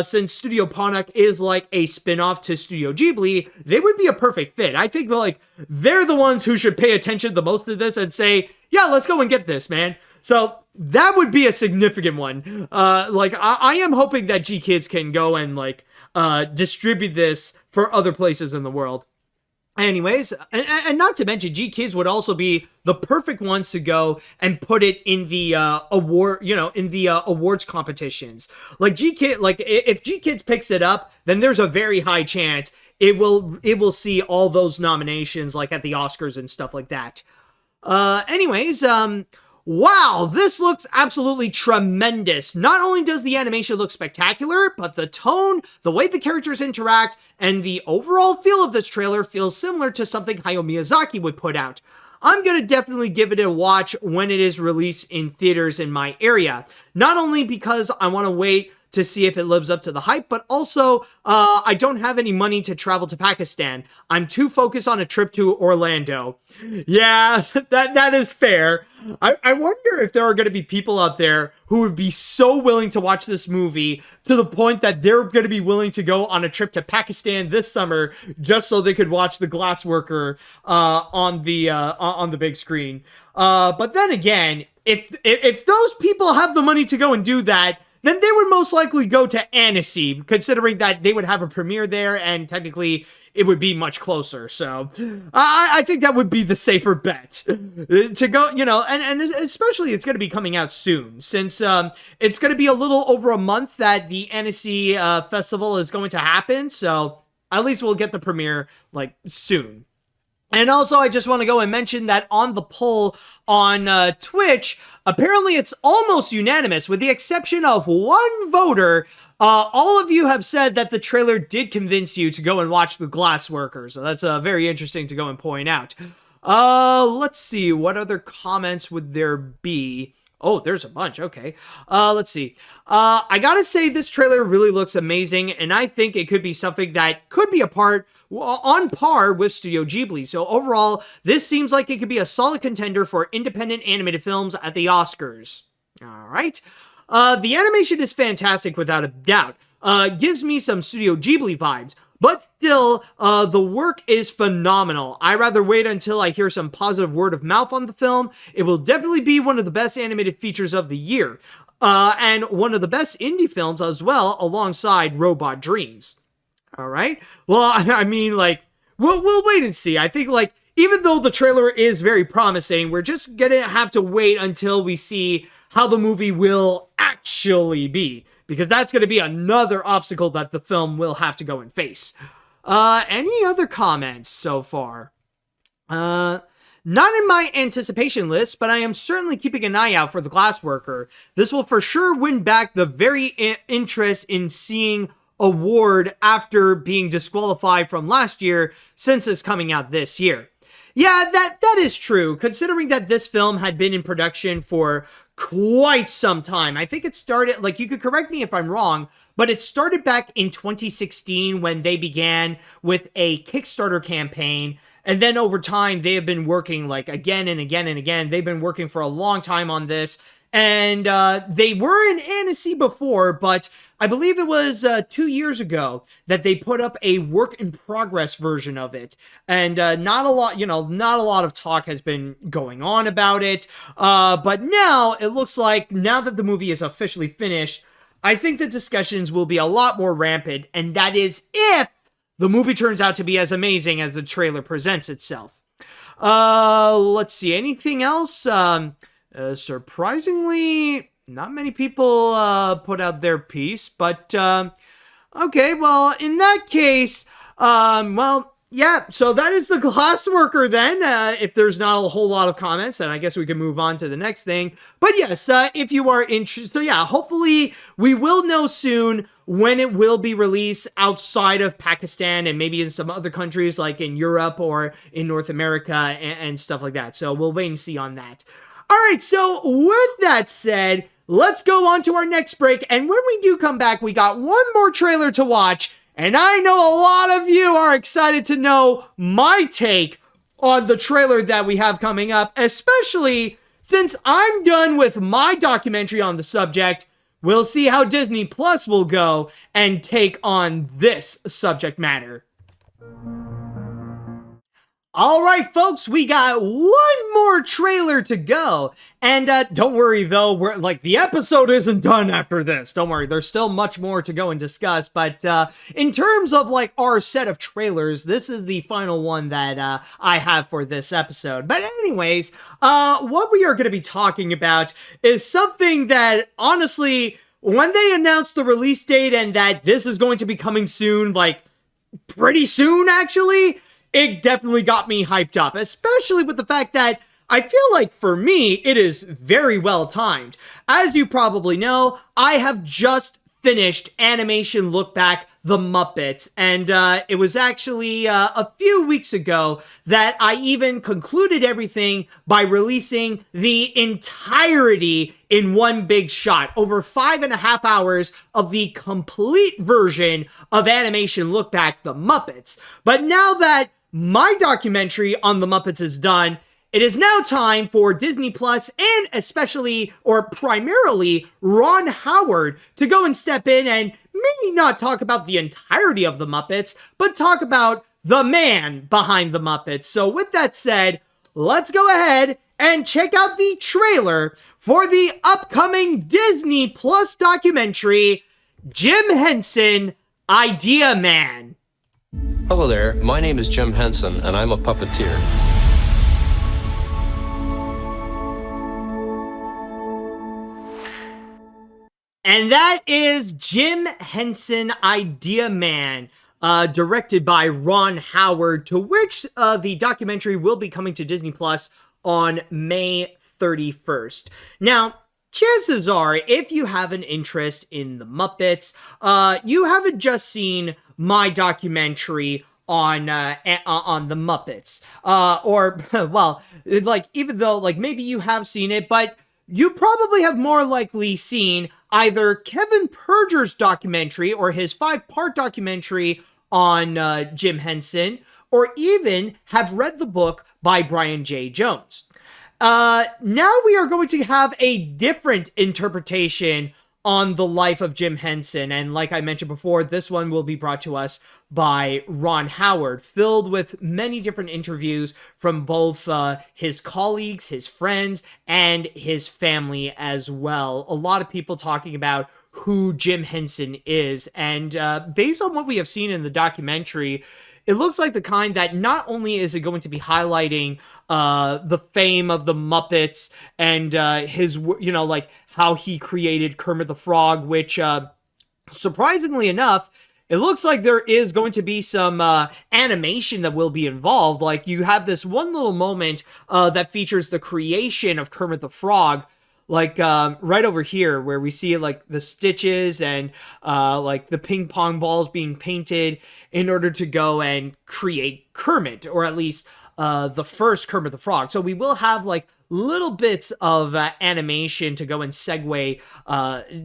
since Studio Ponok is like a spin-off to Studio Ghibli, they would be a perfect fit. I think like they're the ones who should pay attention the most to this and say, yeah, let's go and get this, man. So that would be a significant one. I am hoping that G Kids can go and like distribute this for other places in the world. Anyways, and not to mention, G Kids would also be the perfect ones to go and put it in the awards competitions. Like if G Kids picks it up, then there's a very high chance it will see all those nominations, like at the Oscars and stuff like that. Wow, this looks absolutely tremendous. Not only does the animation look spectacular, but the tone, the way the characters interact, and the overall feel of this trailer feels similar to something Hayao Miyazaki would put out. I'm gonna definitely give it a watch when it is released in theaters in my area. Not only because I want to wait to see if it lives up to the hype, but also I don't have any money to travel to Pakistan. I'm too focused on a trip to Orlando. Yeah, that is fair. I wonder if there are going to be people out there who would be so willing to watch this movie to the point that they're going to be willing to go on a trip to Pakistan this summer just so they could watch The Glassworker on the big screen. But then again, if those people have the money to go and do that, then they would most likely go to Annecy, considering that they would have a premiere there, and technically it would be much closer. So I think that would be the safer bet to go, and especially it's going to be coming out soon, since it's going to be a little over a month that the Annecy Festival is going to happen. So at least we'll get the premiere like soon. And also, I just want to go and mention that on the poll on Twitch, apparently it's almost unanimous, with the exception of one voter. All of you have said that the trailer did convince you to go and watch The Glassworker, so that's very interesting to go and point out. Let's see, what other comments would there be? Oh, there's a bunch. Okay. Let's see. I gotta say, this trailer really looks amazing, and I think it could be something that could be on par with Studio Ghibli. So overall, this seems like it could be a solid contender for independent animated films at the Oscars. All right. The animation is fantastic without a doubt. Gives me some Studio Ghibli vibes. But still, the work is phenomenal. I'd rather wait until I hear some positive word of mouth on the film. It will definitely be one of the best animated features of the year. And one of the best indie films as well, alongside Robot Dreams. All right? Well, I mean, like, we'll wait and see. I think, like, even though the trailer is very promising, we're just gonna have to wait until we see how the movie will actually be, because that's going to be another obstacle that the film will have to go and face. Any other comments so far? Not in my anticipation list, but I am certainly keeping an eye out for The Glassworker. This will for sure win back the very interest in seeing award after being disqualified from last year, since it's coming out this year. Yeah, that is true, considering that this film had been in production for quite some time. I think it started, like, you could correct me if I'm wrong, but it started back in 2016 when they began with a Kickstarter campaign. And then over time, they have been working, like, again and again and again. They've been working for a long time on this. And they were in Annecy before, but I believe it was 2 years ago that they put up a work-in-progress version of it. And not a lot of talk has been going on about it. But now, it looks like, now that the movie is officially finished, I think the discussions will be a lot more rampant, and that is if the movie turns out to be as amazing as the trailer presents itself. Let's see, anything else? Surprisingly, not many people put out their piece, but okay, well, in that case, well, yeah, so that is The Glassworker then. If there's not a whole lot of comments, then I guess we can move on to the next thing. But yes, if you are interested, so yeah, hopefully we will know soon when it will be released outside of Pakistan and maybe in some other countries like in Europe or in North America and stuff like that. So we'll wait and see on that. All right, so with that said, let's go on to our next break, and when we do come back, we got one more trailer to watch, and I know a lot of you are excited to know my take on the trailer that we have coming up, especially since I'm done with my documentary on the subject. We'll see how Disney Plus will go and take on this subject matter. All right, folks, we got one more trailer to go. And don't worry, though, the episode isn't done after this. Don't worry, there's still much more to go and discuss. But in terms of, our set of trailers, this is the final one that I have for this episode. But anyways, what we are going to be talking about is something that, honestly, when they announced the release date and that this is going to be coming soon, pretty soon, actually, it definitely got me hyped up, especially with the fact that I feel like, for me, it is very well timed. As you probably know, I have just finished Animation Look Back The Muppets, and it was actually a few weeks ago that I even concluded everything by releasing the entirety in one big shot, over 5.5 hours of the complete version of Animation Look Back The Muppets. But now that my documentary on the Muppets is done, it is now time for Disney Plus and especially, or primarily, Ron Howard to go and step in and maybe not talk about the entirety of the Muppets, but talk about the man behind the Muppets. So with that said, let's go ahead and check out the trailer for the upcoming Disney Plus documentary, Jim Henson, Idea Man. Hello there, my name is Jim Henson, and I'm a puppeteer. And that is Jim Henson, Idea Man, directed by Ron Howard, to which the documentary will be coming to Disney Plus on May 31st. Now, chances are, if you have an interest in the Muppets, you haven't just seen my documentary on the Muppets, or well, like, even though like maybe you have seen it, but you probably have more likely seen either Kevin Perjure's documentary or his 5-part documentary on Jim Henson, or even have read the book by Brian J. Jones. Now we are going to have a different interpretation on the life of Jim Henson, and like I mentioned before, this one will be brought to us by Ron Howard, filled with many different interviews from both his colleagues, his friends, and his family as well. A lot of people talking about who Jim Henson is, and based on what we have seen in the documentary, it looks like the kind that not only is it going to be highlighting the fame of the Muppets and his, you know, like how he created Kermit the Frog, which surprisingly enough, it looks like there is going to be some animation that will be involved. Like, you have this one little moment that features the creation of Kermit the Frog, like right over here, where we see like the stitches and like the ping pong balls being painted in order to go and create Kermit, or at least the first Kermit the Frog. So we will have like little bits of animation to go and segue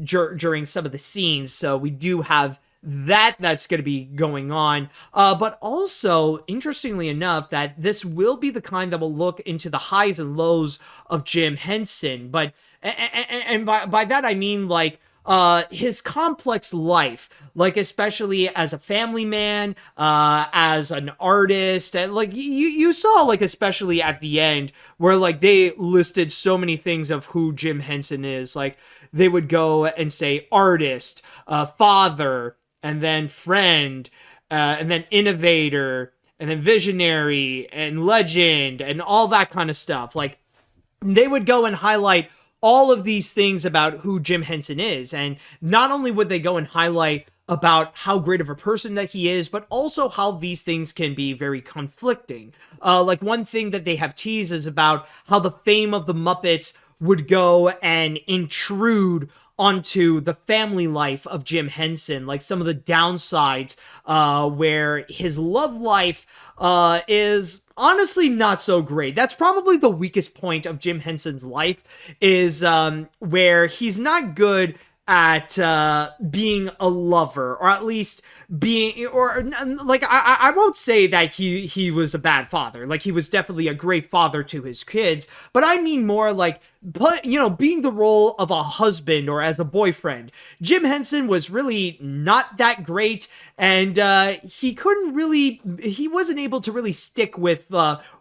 during some of the scenes. So we do have that's going to be going on. But also, interestingly enough, that this will be the kind that will look into the highs and lows of Jim Henson. But, and by that I mean like, his complex life, like especially as a family man, as an artist, and like you saw, like especially at the end where like they listed so many things of who Jim Henson is. Like they would go and say artist, father, and then friend, and then innovator, and then visionary, and legend, and all that kind of stuff. Like they would go and highlight all of these things about who Jim Henson is. And not only would they go and highlight about how great of a person that he is, but also how these things can be very conflicting. Like one thing that they have teased is about how the fame of the Muppets would go and intrude onto the family life of Jim Henson, like some of the downsides, where his love life is honestly not so great. That's probably the weakest point of Jim Henson's life, is where he's not good at being a lover, or at least being, or like I won't say that he was a bad father. Like he was definitely a great father to his kids, but I mean more like, but you know, being the role of a husband or as a boyfriend. Jim Henson was really not that great, and he wasn't able to really stick with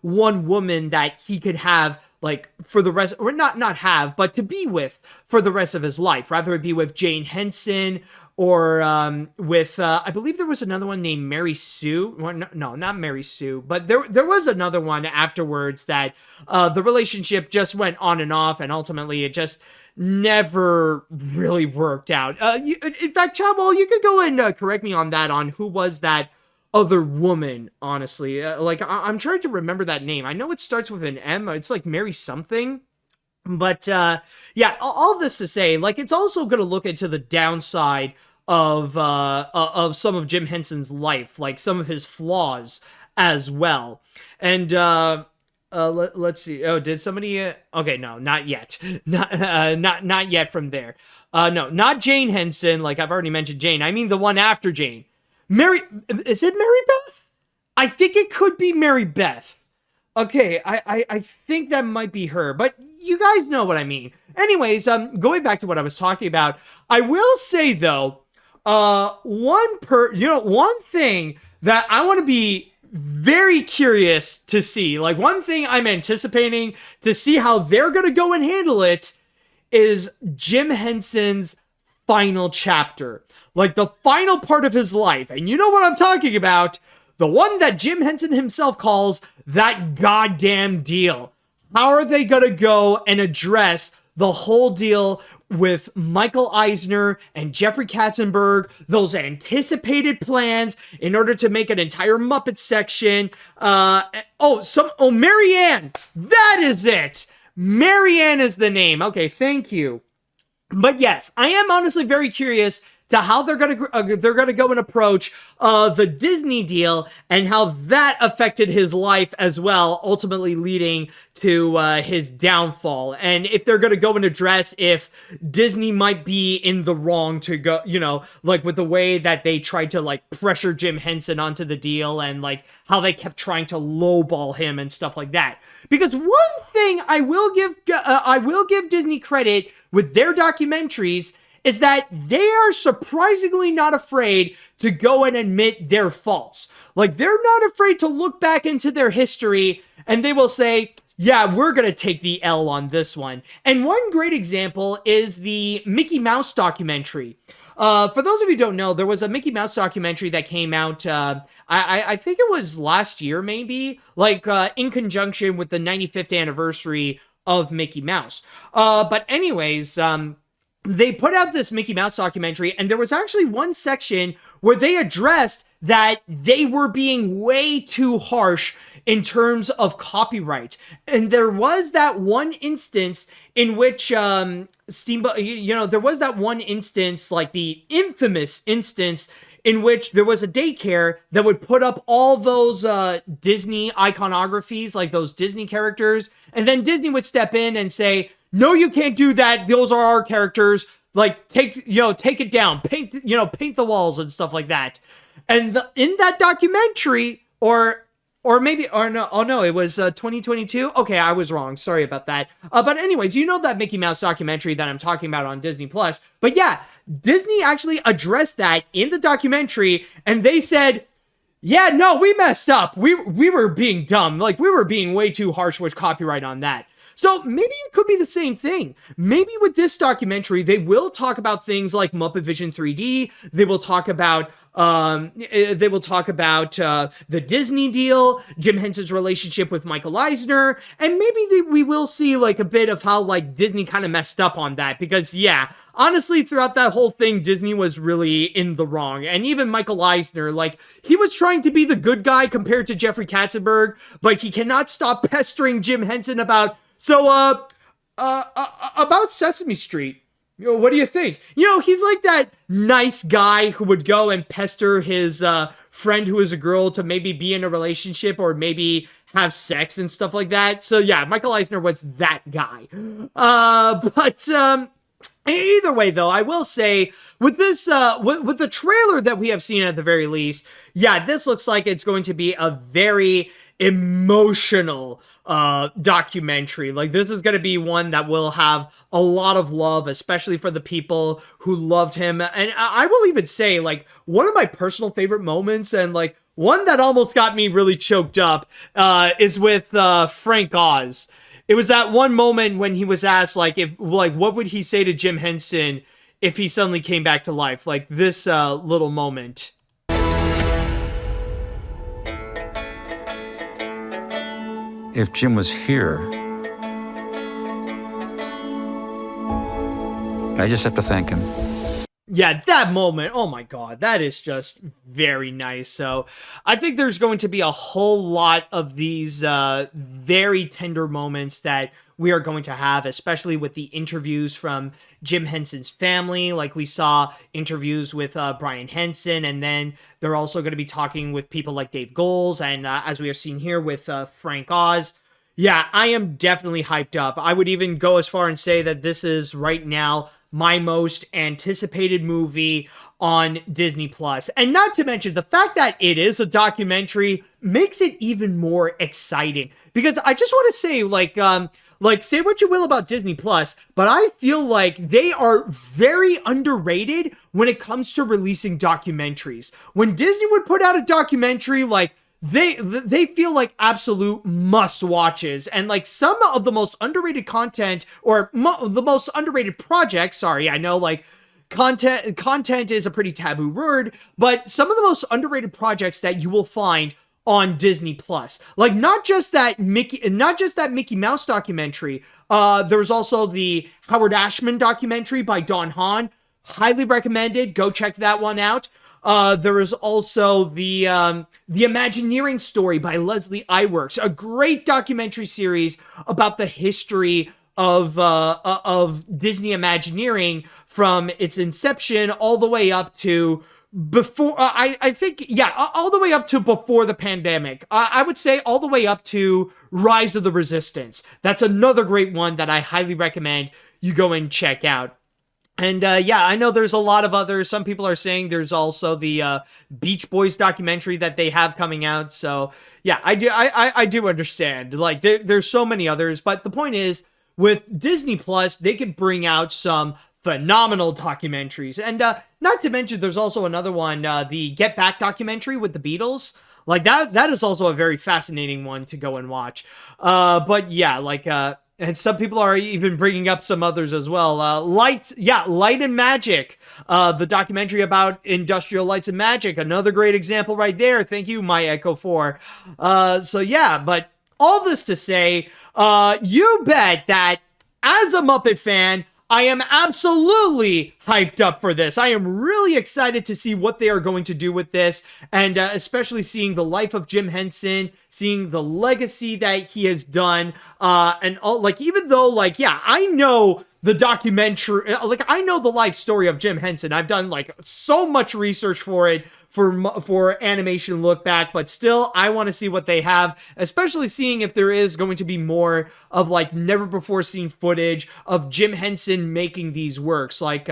one woman that he could have like for the rest, or not have, but to be with for the rest of his life. Rather it be with Jane Henson, or with I believe there was another one named Mary Sue. Well, no, not Mary Sue, but there was another one afterwards that the relationship just went on and off, and ultimately it just never really worked out. In fact, Chapel, you could go and correct me on that, on who was that other woman, honestly. Like I'm trying to remember that name. I know it starts with an M. It's like Mary something. But yeah, all this to say, like, it's also going to look into the downside of some of Jim Henson's life, like some of his flaws as well. And let's see. Oh, did somebody? Okay, no, not yet. Not yet from there. No, not Jane Henson. Like I've already mentioned Jane. I mean the one after Jane. Is it Mary Beth? I think it could be Mary Beth. Okay, I think that might be her, but you guys know what I mean. Anyways, going back to what I was talking about, I will say though, one thing that I want to be very curious to see, like one thing I'm anticipating to see how they're gonna go and handle it, is Jim Henson's final chapter. Like the final part of his life. And you know what I'm talking about. the one that Jim Henson himself calls that goddamn deal. How are they going to go and address the whole deal with Michael Eisner and Jeffrey Katzenberg, those anticipated plans in order to make an entire Muppet section? Marianne, that is it. Marianne is the name. Okay, thank you. But yes, I am honestly very curious to how they're gonna go and approach the Disney deal and how that affected his life as well, ultimately leading to his downfall. And if they're gonna go and address if Disney might be in the wrong to go, like with the way that they tried to like pressure Jim Henson onto the deal and like how they kept trying to lowball him and stuff like that. Because one thing I will give Disney credit with their documentaries is that they are surprisingly not afraid to go and admit their faults. Like, they're not afraid to look back into their history and they will say, yeah, we're going to take the L on this one. And one great example is the Mickey Mouse documentary. For those of you who don't know, there was a Mickey Mouse documentary that came out, I think it was last year, maybe, like in conjunction with the 95th anniversary of Mickey Mouse. But anyways, they put out this Mickey Mouse documentary, and there was actually one section where they addressed that they were being way too harsh in terms of copyright. And there was that one instance in which Steamboat, there was that one instance, like the infamous instance, in which there was a daycare that would put up all those Disney iconographies, like those Disney characters, and then Disney would step in and say, no, you can't do that. Those are our characters. Like, take it down. Paint the walls and stuff like that. And in that documentary, it was 2022. Okay, I was wrong. Sorry about that. But anyways, that Mickey Mouse documentary that I'm talking about on Disney Plus. But yeah, Disney actually addressed that in the documentary, and they said, yeah, no, we messed up. We were being dumb. Like, we were being way too harsh with copyright on that. So maybe it could be the same thing. Maybe with this documentary, they will talk about things like Muppet Vision 3D. They will talk about the Disney deal, Jim Henson's relationship with Michael Eisner, and maybe we will see like a bit of how like Disney kind of messed up on that. Because yeah, honestly, throughout that whole thing, Disney was really in the wrong. And even Michael Eisner, like, he was trying to be the good guy compared to Jeffrey Katzenberg, but he cannot stop pestering Jim Henson about, about Sesame Street. What do you think? He's like that nice guy who would go and pester his friend who is a girl to maybe be in a relationship or maybe have sex and stuff like that. So yeah, Michael Eisner was that guy. But either way, though, I will say with this, with the trailer that we have seen at the very least, yeah, this looks like it's going to be a very emotional documentary. Like, this is going to be one that will have a lot of love, especially for the people who loved him. And I will even say, like, one of my personal favorite moments, and like one that almost got me really choked up, is with Frank Oz. It was that one moment when he was asked, like, what would he say to Jim Henson if he suddenly came back to life? Like, this little moment. If Jim was here, I just have to thank him. Yeah, that moment, oh my god, that is just very nice. So I think there's going to be a whole lot of these very tender moments that we are going to have, especially with the interviews from Jim Henson's family. Like, we saw interviews with Brian Henson, and then they're also going to be talking with people like Dave Goelz, and as we have seen here with Frank Oz. Yeah, I am definitely hyped up. I would even go as far and say that this is right now my most anticipated movie on Disney Plus. And not to mention, the fact that it is a documentary makes it even more exciting. Because I just want to say, like, say what you will about Disney Plus, but I feel like they are very underrated when it comes to releasing documentaries. When Disney would put out a documentary, like, they feel like absolute must-watches, and like some of the most underrated content, or the most underrated projects, sorry, I know, like, content is a pretty taboo word, but some of the most underrated projects that you will find on Disney Plus. Like not just that Mickey Mouse documentary. There's also the Howard Ashman documentary by Don Hahn. Highly recommended. Go check that one out. There is also the Imagineering story by Leslie Iwerks, a great documentary series about the history of Disney Imagineering from its inception all the way up to before, I think, yeah, all the way up to before the pandemic. I would say all the way up to Rise of the Resistance. That's another great one that I highly recommend you go and check out. And yeah, I know there's a lot of others. Some people are saying there's also the Beach Boys documentary that they have coming out. So yeah, I do understand. Like there's so many others, but the point is with Disney Plus, they could bring out some phenomenal documentaries. And not to mention, there's also another one, the Get Back documentary with the Beatles. Like that is also a very fascinating one to go and watch. But yeah, like and some people are even bringing up some others as well. Light and Magic, the documentary about industrial lights and magic. Another great example right there. Thank you, My Echo 4. So yeah, but all this to say, you bet that as a Muppet fan, I am absolutely hyped up for this. I am really excited to see what they are going to do with this, and especially seeing the life of Jim Henson, seeing the legacy that he has done, and all. Like, even though, like, yeah, I know the documentary, like, I know the life story of Jim Henson. I've done like so much research for it. For Animation Look Back, but still, I want to see what they have, especially seeing if there is going to be more of like never before seen footage of Jim Henson making these works. Like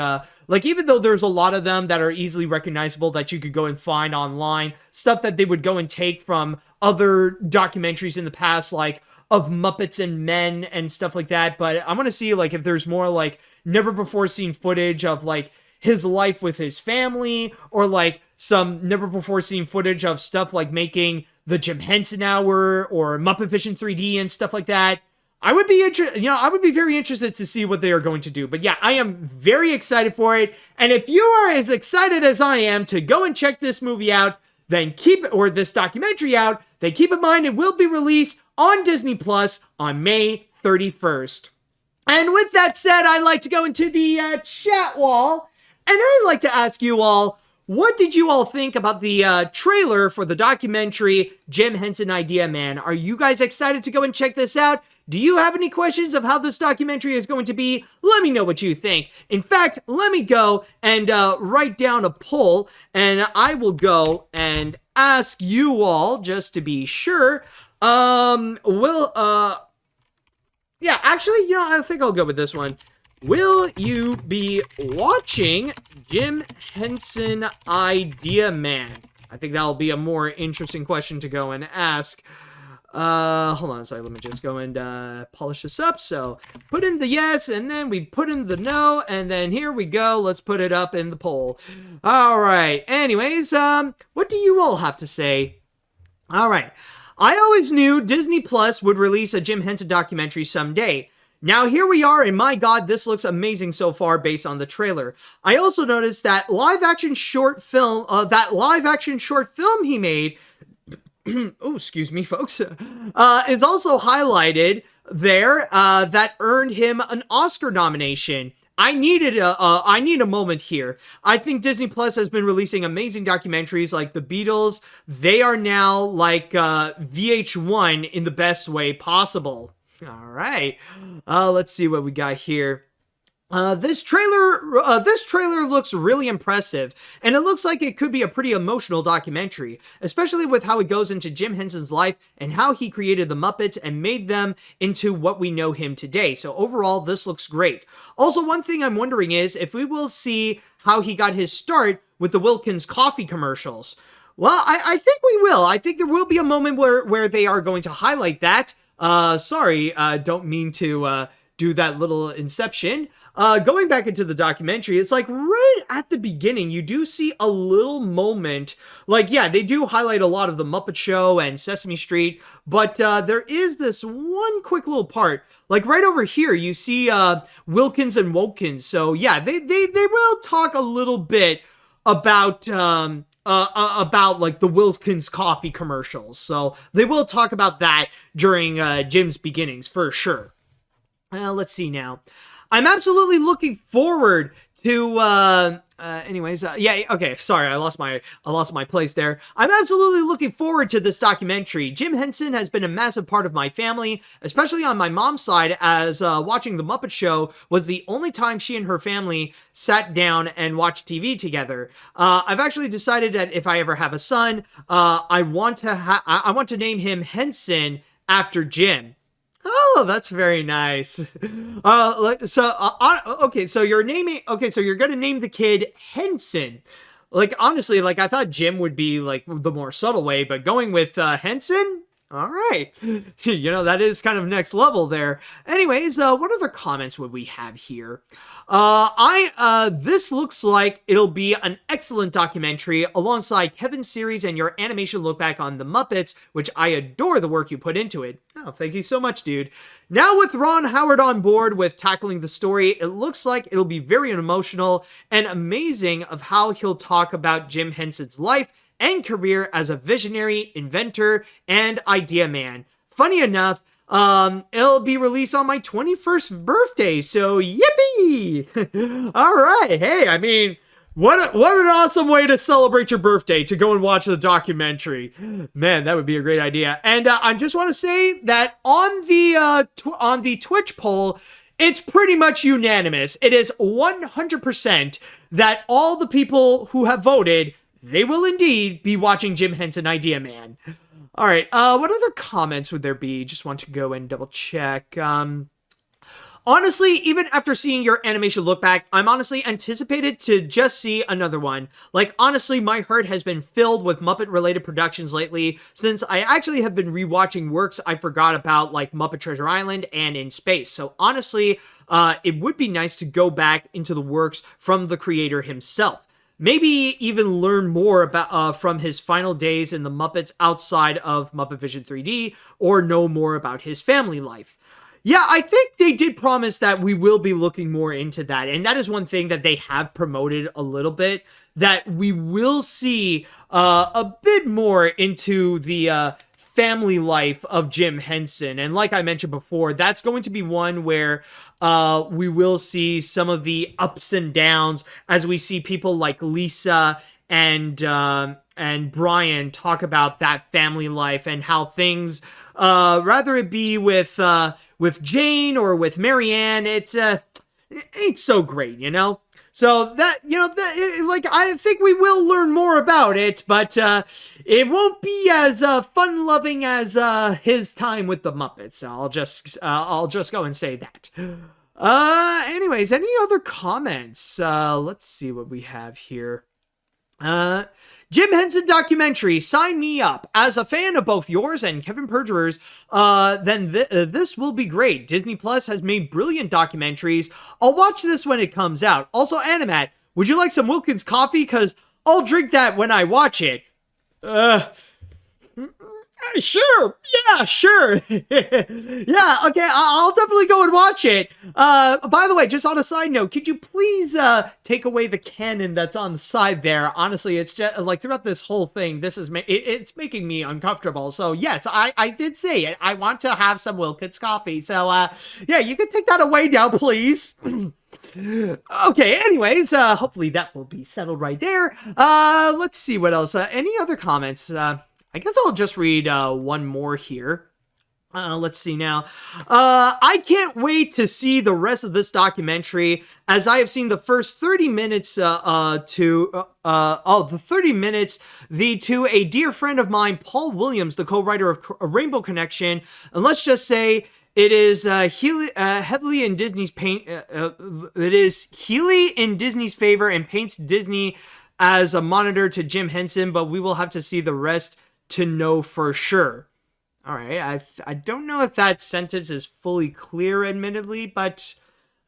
even though there's a lot of them that are easily recognizable that you could go and find online, stuff that they would go and take from other documentaries in the past, like of Muppets and Men and stuff like that. But I want to see like if there's more like never before seen footage of like his life with his family, or like some never before seen footage of stuff like making the Jim Henson Hour or Muppet Vision 3D and stuff like that. I would be I would be very interested to see what they are going to do. But yeah, I am very excited for it. And if you are as excited as I am to go and check this movie out, then or this documentary out, then keep in mind it will be released on Disney Plus on May 31st. And with that said, I'd like to go into the chat wall, and I'd like to ask you all, what did you all think about the trailer for the documentary Jim Henson Idea Man? Are you guys excited to go and check this out? Do you have any questions of how this documentary is going to be? Let me know what you think. In fact, let me go and write down a poll, and I will go and ask you all, just to be sure. Yeah, actually, I think I'll go with this one. Will you be watching Jim Henson Idea Man? I think that'll be a more interesting question to go and ask. Hold on a second. Let me just go and polish this up. So put in the yes, and then we put in the no, and then here we go. Let's put it up in the poll. All right. Anyways, what do you all have to say? All right. I always knew Disney Plus would release a Jim Henson documentary someday. Now here we are, and my god, this looks amazing so far based on the trailer. I also noticed that live action short film he made, oh, excuse me, folks, is also highlighted there, that earned him an Oscar nomination. I need a moment here. I think Disney Plus has been releasing amazing documentaries like The Beatles. They are now like VH1 in the best way possible. All right, let's see what we got here. This trailer looks really impressive, and it looks like it could be a pretty emotional documentary, especially with how it goes into Jim Henson's life and how he created the Muppets and made them into what we know him today. So overall, this looks great. Also, one thing I'm wondering is if we will see how he got his start with the Wilkins coffee commercials. Well, I think we will. I think there will be a moment where they are going to highlight that. Sorry, don't mean to do that little inception. going back into the documentary, it's like right at the beginning, you do see a little moment. Like, yeah, they do highlight a lot of the Muppet Show and Sesame Street, but there is this one quick little part. Like right over here, you see Wilkins and Wokins. So yeah, they will talk a little bit about like the Wilkins coffee commercials. So they will talk about that during Jim's beginnings for sure. Let's see now. I'm absolutely looking forward to yeah, okay, sorry, I lost my place there. I'm absolutely looking forward to this documentary. Jim Henson has been a massive part of my family, especially on my mom's side, as watching The Muppet Show was the only time she and her family sat down and watched TV together. I've actually decided that if I ever have a son, I want to name him Henson after Jim. Oh, that's very nice. Okay, so you're gonna name the kid Henson. Like, honestly, like, I thought Jim would be, like, the more subtle way, but going with, Henson? All right. You know, that is kind of next level there. Anyways, what other comments would we have here? This looks like it'll be an excellent documentary alongside Kevin's series and your animation look back on the Muppets, which I adore the work you put into it. Oh, thank you so much, dude. Now with Ron Howard on board with tackling the story, it looks like it'll be very emotional and amazing of how he'll talk about Jim Henson's life and career as a visionary, inventor, and idea man. Funny enough, it'll be released on my 21st birthday, so yippee! All right, hey, I mean, what an awesome way to celebrate your birthday, to go and watch the documentary. Man, that would be a great idea. And I just want to say that on the Twitch poll, it's pretty much unanimous. It is 100% that all the people who have voted, they will indeed be watching Jim Henson Idea Man. All right, what other comments would there be? Just want to go and double check. Honestly, even after seeing your animation look back, I'm honestly anticipated to just see another one. Like, honestly, my heart has been filled with Muppet-related productions lately, since I actually have been rewatching works I forgot about, like Muppet Treasure Island and In Space. So honestly, it would be nice to go back into the works from the creator himself. Maybe even learn more about from his final days in the Muppets outside of Muppet Vision 3D, or know more about his family life. Yeah, I think they did promise that we will be looking more into that, and that is one thing that they have promoted a little bit, that we will see a bit more into the family life of Jim Henson. And like I mentioned before, that's going to be one where we will see some of the ups and downs as we see people like Lisa and Brian talk about that family life and how things, rather it be with Jane or with Marianne, it ain't so great, you know? So that, you know, like, I think we will learn more about it, but it won't be as fun-loving as his time with the Muppets. I'll just go and say that. Anyways, any other comments? Let's see what we have here. Jim Henson documentary, sign me up. As a fan of both yours and Kevin Perjurer's, then this will be great. Disney Plus has made brilliant documentaries. I'll watch this when it comes out. Also, AniMat, would you like some Wilkins coffee? Because I'll drink that when I watch it. Sure. Yeah, sure. Yeah, okay, I'll definitely go and watch it. By the way, just on a side note, could you please take away the cannon that's on the side there? Honestly, it's just like throughout this whole thing, this is it's making me uncomfortable. So yes, I did say it. I want to have some Wilkins coffee. So yeah, you can take that away now, please. Okay, anyways, hopefully that will be settled right there. Let's see what else. Any other comments? I guess I'll just read one more here. Let's see now. I can't wait to see the rest of this documentary, as I have seen the first 30 minutes to a dear friend of mine, Paul Williams, the co-writer of Rainbow Connection, and let's just say it is heavily in Disney's it is Healy in Disney's favor and paints Disney as a monitor to Jim Henson, but we will have to see the rest to know for sure. All right, I don't know if that sentence is fully clear, admittedly, but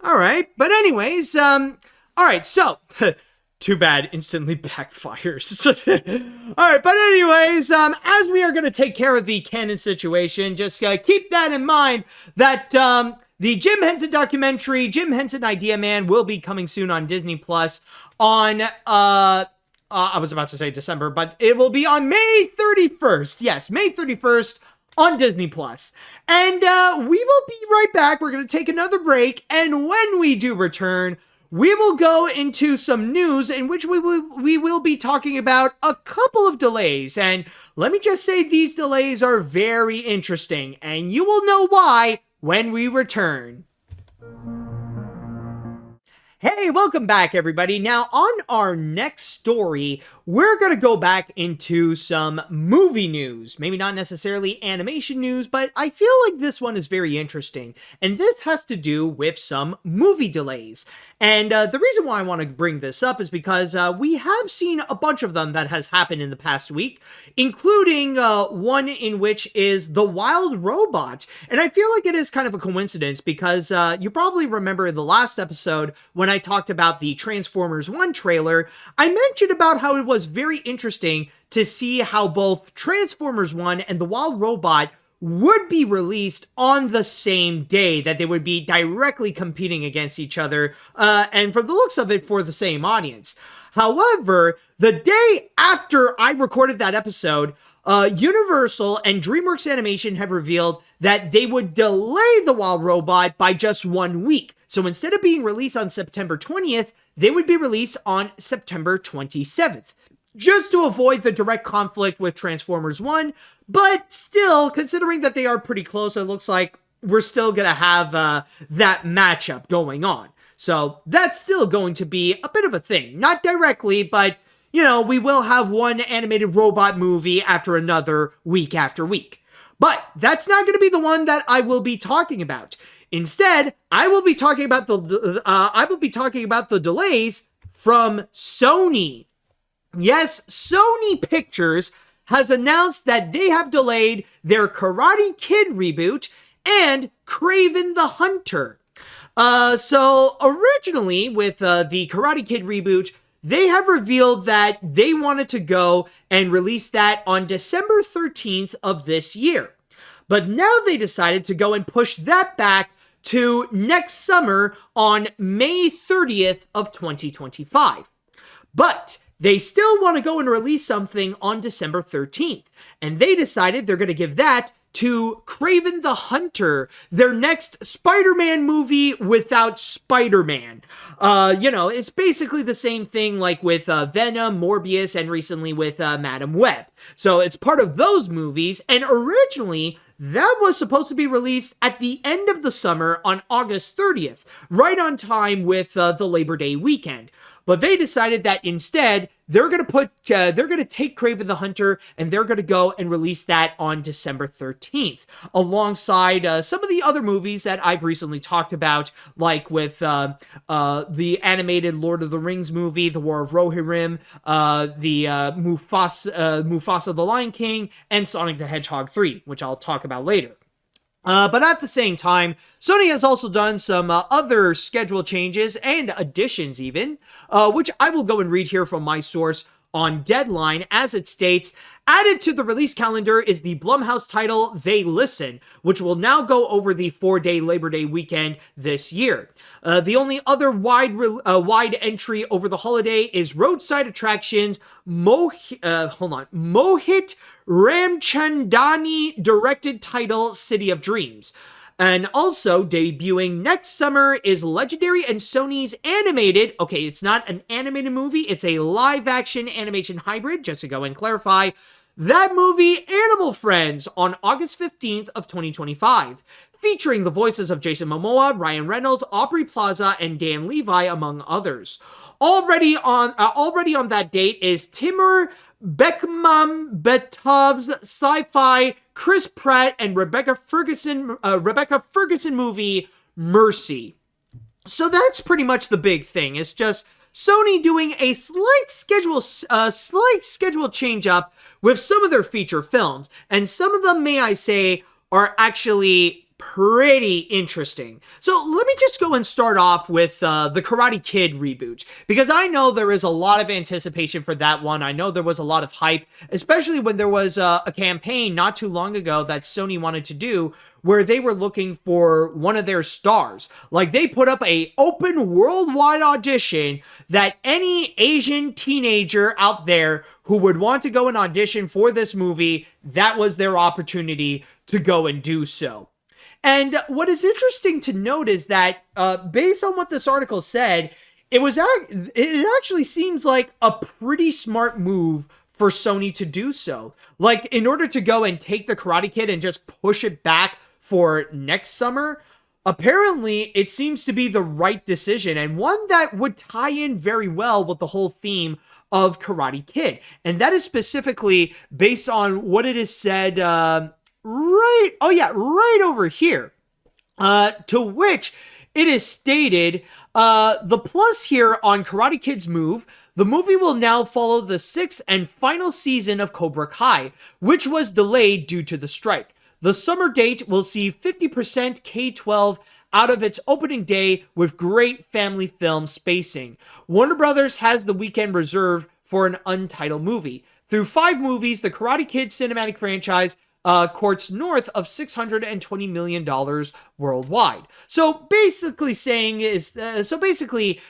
All right. But anyways, all right. So, too bad, instantly backfires. All right. But anyways, as we are going to take care of the canon situation, just keep that in mind that the Jim Henson documentary, Jim Henson Idea Man, will be coming soon on Disney Plus on, I was about to say December, but it will be on May 31st. Yes, May 31st on Disney Plus. And we will be right back. We're going to take another break. And when we do return, we will go into some news in which we will be talking about a couple of delays. And let me just say these delays are very interesting. And you will know why when we return. Hey, welcome back, everybody. Now, on our next story, we're going to go back into some movie news. Maybe not necessarily animation news, but I feel like this one is very interesting. And this has to do with some movie delays. And the reason why I want to bring this up is because we have seen a bunch of them that has happened in the past week, including one in which is The Wild Robot. And I feel like it is kind of a coincidence because you probably remember in the last episode when I talked about the Transformers 1 trailer, I mentioned about how it was very interesting to see how both Transformers 1 and The Wild Robot would be released on the same day, that they would be directly competing against each other, and from the looks of it, for the same audience. However, the day after I recorded that episode, Universal and DreamWorks Animation have revealed that they would delay The Wild Robot by just 1 week. So instead of being released on September 20th, they would be released on September 27th. Just to avoid the direct conflict with Transformers 1, but still, considering that they are pretty close, it looks like we're still going to have that matchup going on. So that's still going to be a bit of a thing. Not directly, but, you know, we will have one animated robot movie after another, week after week. But that's not going to be the one that I will be talking about. Instead, I will be talking about the delays from Sony. Yes, Sony Pictures has announced that they have delayed their Karate Kid reboot and Kraven the Hunter. So originally with the Karate Kid reboot, they have revealed that they wanted to go and release that on December 13th of this year. But now they decided to go and push that back to next summer on May 30th of 2025. But they still want to go and release something on December 13th. And they decided they're going to give that to Kraven the Hunter, their next Spider-Man movie without Spider-Man. You know, it's basically the same thing like with Venom, Morbius, and recently with Madam Web. So it's part of those movies, and originally that was supposed to be released at the end of the summer on August 30th, right on time with the Labor Day weekend. But they decided that instead, they're going to take Kraven the Hunter and they're going to go and release that on December 13th, alongside some of the other movies that I've recently talked about, like with the animated Lord of the Rings movie, The War of Rohirrim, the Mufasa the Lion King, and Sonic the Hedgehog 3, which I'll talk about later. But at the same time, Sony has also done some other schedule changes and additions even, which I will go and read here from my source on Deadline, as it states, added to the release calendar is the Blumhouse title They Listen, which will now go over the 4-day Labor Day weekend this year. The only other wide entry over the holiday is roadside attractions Mohit Ramchandani directed title City of Dreams. And also debuting next summer is Legendary and Sony's animated, okay, it's not an animated movie, it's a live-action animation hybrid, just to go and clarify, that movie Animal Friends on August 15th of 2025, featuring the voices of Jason Momoa, Ryan Reynolds, Aubrey Plaza, and Dan Levi, among others. Already on that date is Timur Bekmambetov's sci-fi Chris Pratt and Rebecca Ferguson movie Mercy. So that's pretty much the big thing. It's just Sony doing a slight schedule change up with some of their feature films, and some of them, may I say, are actually pretty interesting. So let me just go and start off with the Karate Kid reboot, because I know there is a lot of anticipation for that one. I know there was a lot of hype, especially when there was a campaign not too long ago that Sony wanted to do where they were looking for one of their stars. Like, they put up a open worldwide audition that any Asian teenager out there who would want to go and audition for this movie, that was their opportunity to go and do so. And what is interesting to note is that, based on what this article said, it actually seems like a pretty smart move for Sony to do so. Like, in order to go and take the Karate Kid and just push it back for next summer, apparently it seems to be the right decision, and one that would tie in very well with the whole theme of Karate Kid. And that is specifically based on what it is said, right over here, to which it is stated, the plus here on Karate Kid's move: the movie will now follow the 6th and final season of Cobra Kai, which was delayed due to the strike. The summer date will see 50% K-12 out of its opening day with great family film spacing. Warner Brothers has the weekend reserved for an untitled movie. Through 5 movies, the Karate Kid cinematic franchise courts north of $620 million worldwide. So basically,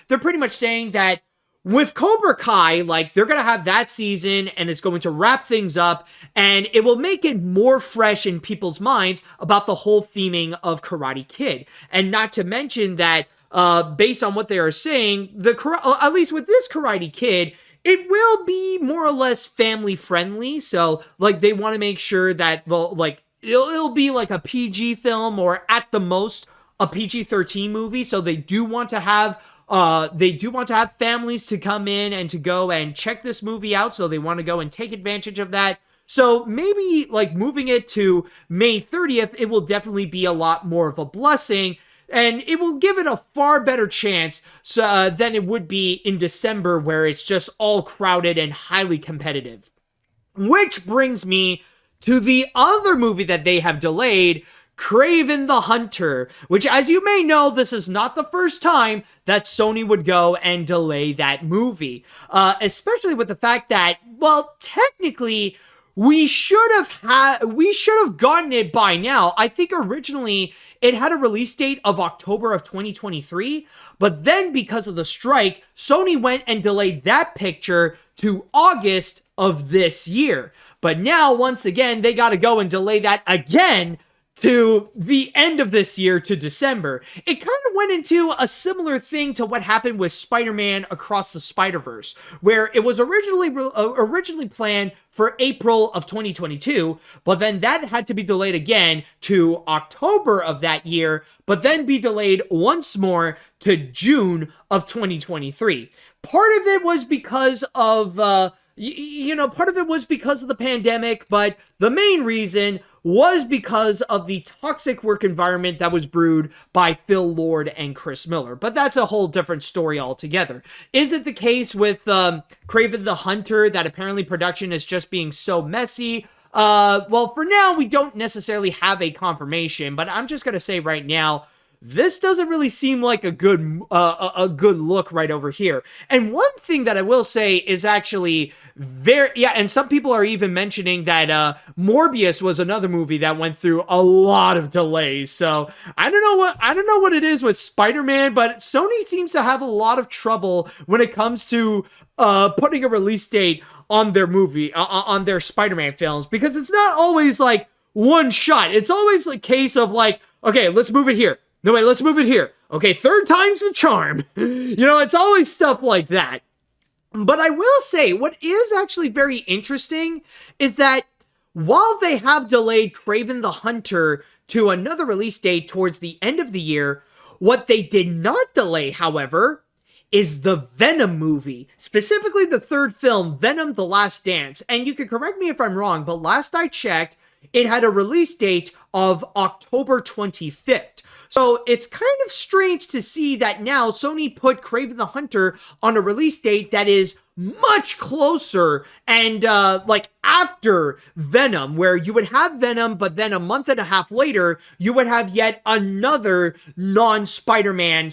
they're pretty much saying that with Cobra Kai, like, they're going to have that season and it's going to wrap things up, and it will make it more fresh in people's minds about the whole theming of Karate Kid. And not to mention that, based on what they are saying, at least with this Karate Kid, it will be more or less family friendly. So, like, they want to make sure that, well, like, it'll be like a PG film, or at the most a PG-13 movie. So they do want to have families to come in and to go and check this movie out. So they want to go and take advantage of that. So maybe, like, moving it to May 30th, it will definitely be a lot more of a blessing, and it will give it a far better chance than it would be in December, where it's just all crowded and highly competitive. Which brings me to the other movie that they have delayed, Kraven the Hunter, which, as you may know, this is not the first time that Sony would go and delay that movie. Especially with the fact that, well, technically, we should have gotten it by now. I think originally it had a release date of October of 2023, but then because of the strike, Sony went and delayed that picture to August of this year. But now, once again, they got to go and delay that again to the end of this year, to December. It kind of went into a similar thing to what happened with Spider-Man Across the Spider-Verse, where it was originally planned for April of 2022, but then that had to be delayed again to October of that year, but then be delayed once more to June of 2023. Part of it was because of, part of it was because of the pandemic, but the main reason was because of the toxic work environment that was brewed by Phil Lord and Chris Miller. But that's a whole different story altogether. Is it the case with Kraven the Hunter that apparently production is just being so messy? Well, for now, we don't necessarily have a confirmation, but I'm just going to say right now, this doesn't really seem like a good look right over here. And one thing that I will say is actually and some people are even mentioning that Morbius was another movie that went through a lot of delays. So I don't know what it is with Spider-Man, but Sony seems to have a lot of trouble when it comes to putting a release date on their movie, on their Spider-Man films, because it's not always like one shot. It's always a case of like, okay, let's move it here. No, wait, let's move it here. Okay, third time's the charm. It's always stuff like that. But I will say, what is actually very interesting is that while they have delayed Kraven the Hunter to another release date towards the end of the year, what they did not delay, however, is the Venom movie, specifically the third film, Venom: The Last Dance. And you can correct me if I'm wrong, but last I checked, it had a release date of October 25th. So it's kind of strange to see that now Sony put Kraven the Hunter on a release date that is much closer and like after Venom, where you would have Venom, but then a month and a half later you would have yet another non-Spider-Man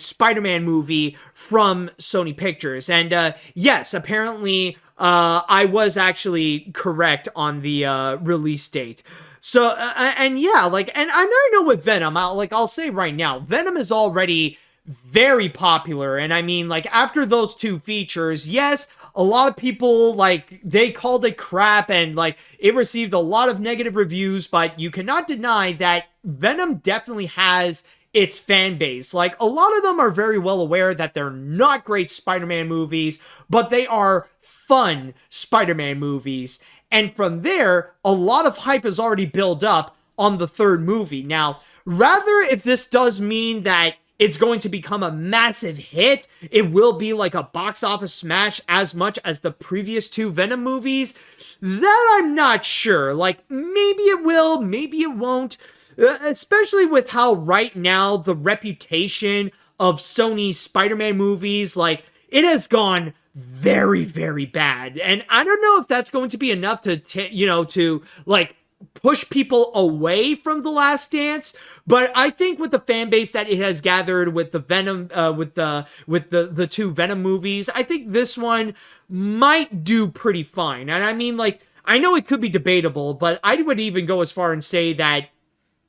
movie from Sony Pictures. And yes, apparently I was actually correct on the release date. So and yeah, like, and I know with Venom, I'll say right now, Venom is already very popular. And I mean, like, after those two features, yes, a lot of people, like, they called it crap and, like, it received a lot of negative reviews, but you cannot deny that Venom definitely has its fan base. Like, a lot of them are very well aware that they're not great Spider-Man movies, but they are fun Spider-Man movies. And from there, a lot of hype is already built up on the third movie. Now, rather if this does mean that it's going to become a massive hit, it will be like a box office smash as much as the previous two Venom movies, that I'm not sure. Like, maybe it will, maybe it won't, especially with how right now the reputation of Sony's Spider-Man movies, like, it has gone very, very bad. And I don't know if that's going to be enough to like, push people away from The Last Dance, but I think with the fan base that it has gathered with the Venom, with the two Venom movies, I think this one might do pretty fine. And I mean, like, I know it could be debatable, but I would even go as far and say that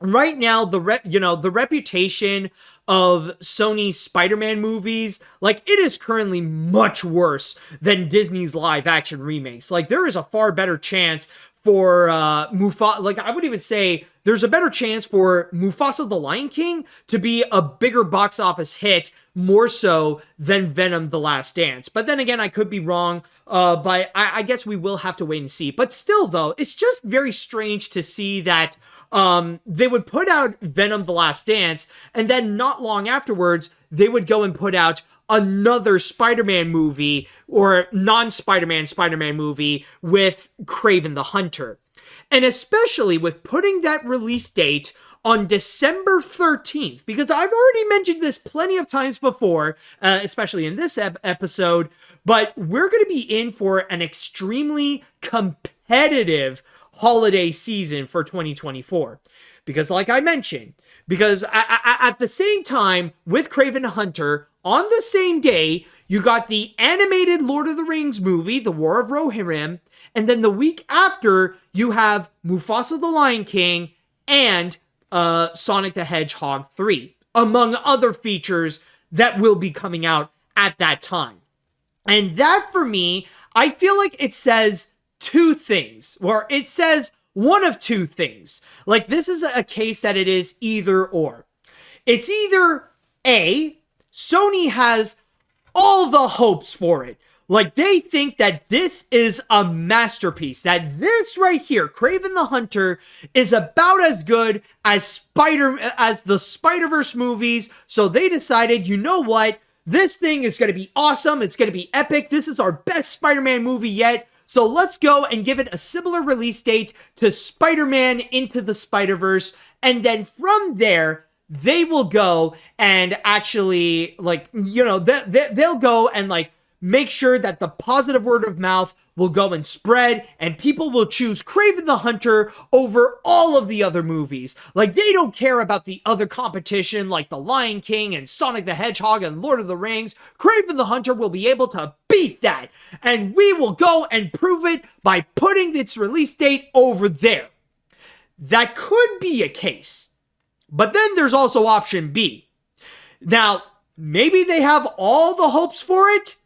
right now, the reputation of Sony's Spider-Man movies, like, it is currently much worse than Disney's live-action remakes. Like, there is a far better chance for Mufasa, like, I would even say there's a better chance for Mufasa the Lion King to be a bigger box office hit, more so than Venom The Last Dance. But then again, I could be wrong, but I guess we will have to wait and see. But still, though, it's just very strange to see that they would put out Venom The Last Dance, and then not long afterwards, they would go and put out another Spider-Man movie, or non-Spider-Man Spider-Man movie with Kraven the Hunter. And especially with putting that release date on December 13th, because I've already mentioned this plenty of times before, especially in this episode, but we're going to be in for an extremely competitive holiday season for 2024. Because like I mentioned, because at the same time with Kraven the Hunter, on the same day, you got the animated Lord of the Rings movie, The War of Rohirrim, and then the week after, you have Mufasa the Lion King and Sonic the Hedgehog 3, among other features that will be coming out at that time. And that, for me, I feel like it says two things, or it says one of two things. Like, this is a case that it is either or. It's either A, Sony has all the hopes for it. Like, they think that this is a masterpiece, that this right here, Kraven the Hunter, is about as good as the Spider-Verse movies. So they decided, you know what? This thing is going to be awesome. It's going to be epic. This is our best Spider-Man movie yet. So let's go and give it a similar release date to Spider-Man Into the Spider-Verse. And then from there, they will go and actually, like, you know, they'll go and, like, make sure that the positive word of mouth will go and spread, and people will choose Kraven the Hunter over all of the other movies. Like, they don't care about the other competition, like The Lion King and Sonic the Hedgehog and Lord of the Rings. Kraven the Hunter will be able to beat that, and we will go and prove it by putting its release date over there. That could be a case. But then there's also option B. Now, maybe they have all the hopes for it,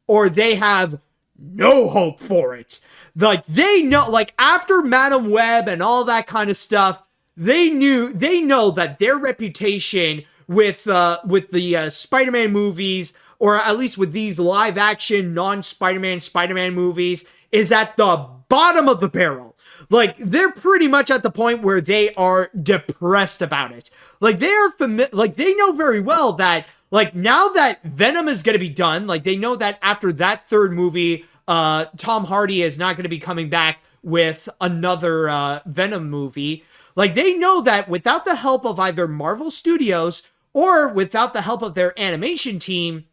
or they have no hope for it. Like, they know, like, after Madam Web and all that kind of stuff, they know that their reputation with the Spider-Man movies, or at least with these live-action non-Spider-Man Spider-Man movies, is at the bottom of the barrel. Like, they're pretty much at the point where they are depressed about it. Like, they know very well that, like, now that Venom is going to be done, like, they know that after that third movie, Tom Hardy is not going to be coming back with another Venom movie. Like, they know that without the help of either Marvel Studios or without the help of their animation team,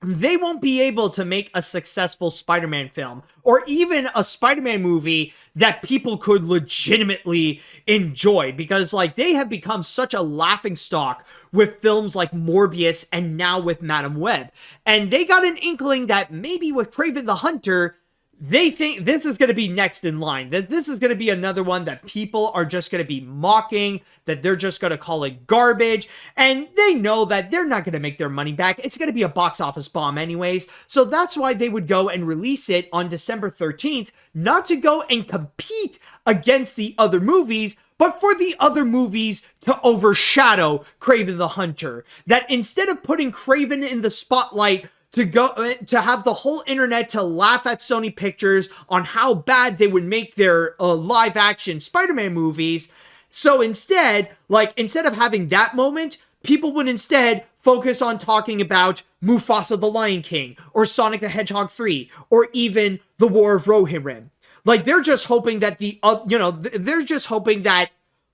they won't be able to make a successful Spider-Man film or even a Spider-Man movie that people could legitimately enjoy, because like they have become such a laughingstock with films like Morbius and now with Madam Web. And they got an inkling that maybe with Kraven the Hunter, they think this is going to be next in line, that this is going to be another one that people are just going to be mocking, that they're just going to call it garbage, and they know that they're not going to make their money back. It's going to be a box office bomb anyways, so that's why they would go and release it on December 13th, not to go and compete against the other movies, but for the other movies to overshadow Kraven the Hunter. That instead of putting Kraven in the spotlight to have the whole internet to laugh at Sony Pictures on how bad they would make their live action Spider-Man movies. So instead of having that moment, people would instead focus on talking about Mufasa the Lion King or Sonic the Hedgehog 3 or even the War of Rohirrim. Like they're just hoping that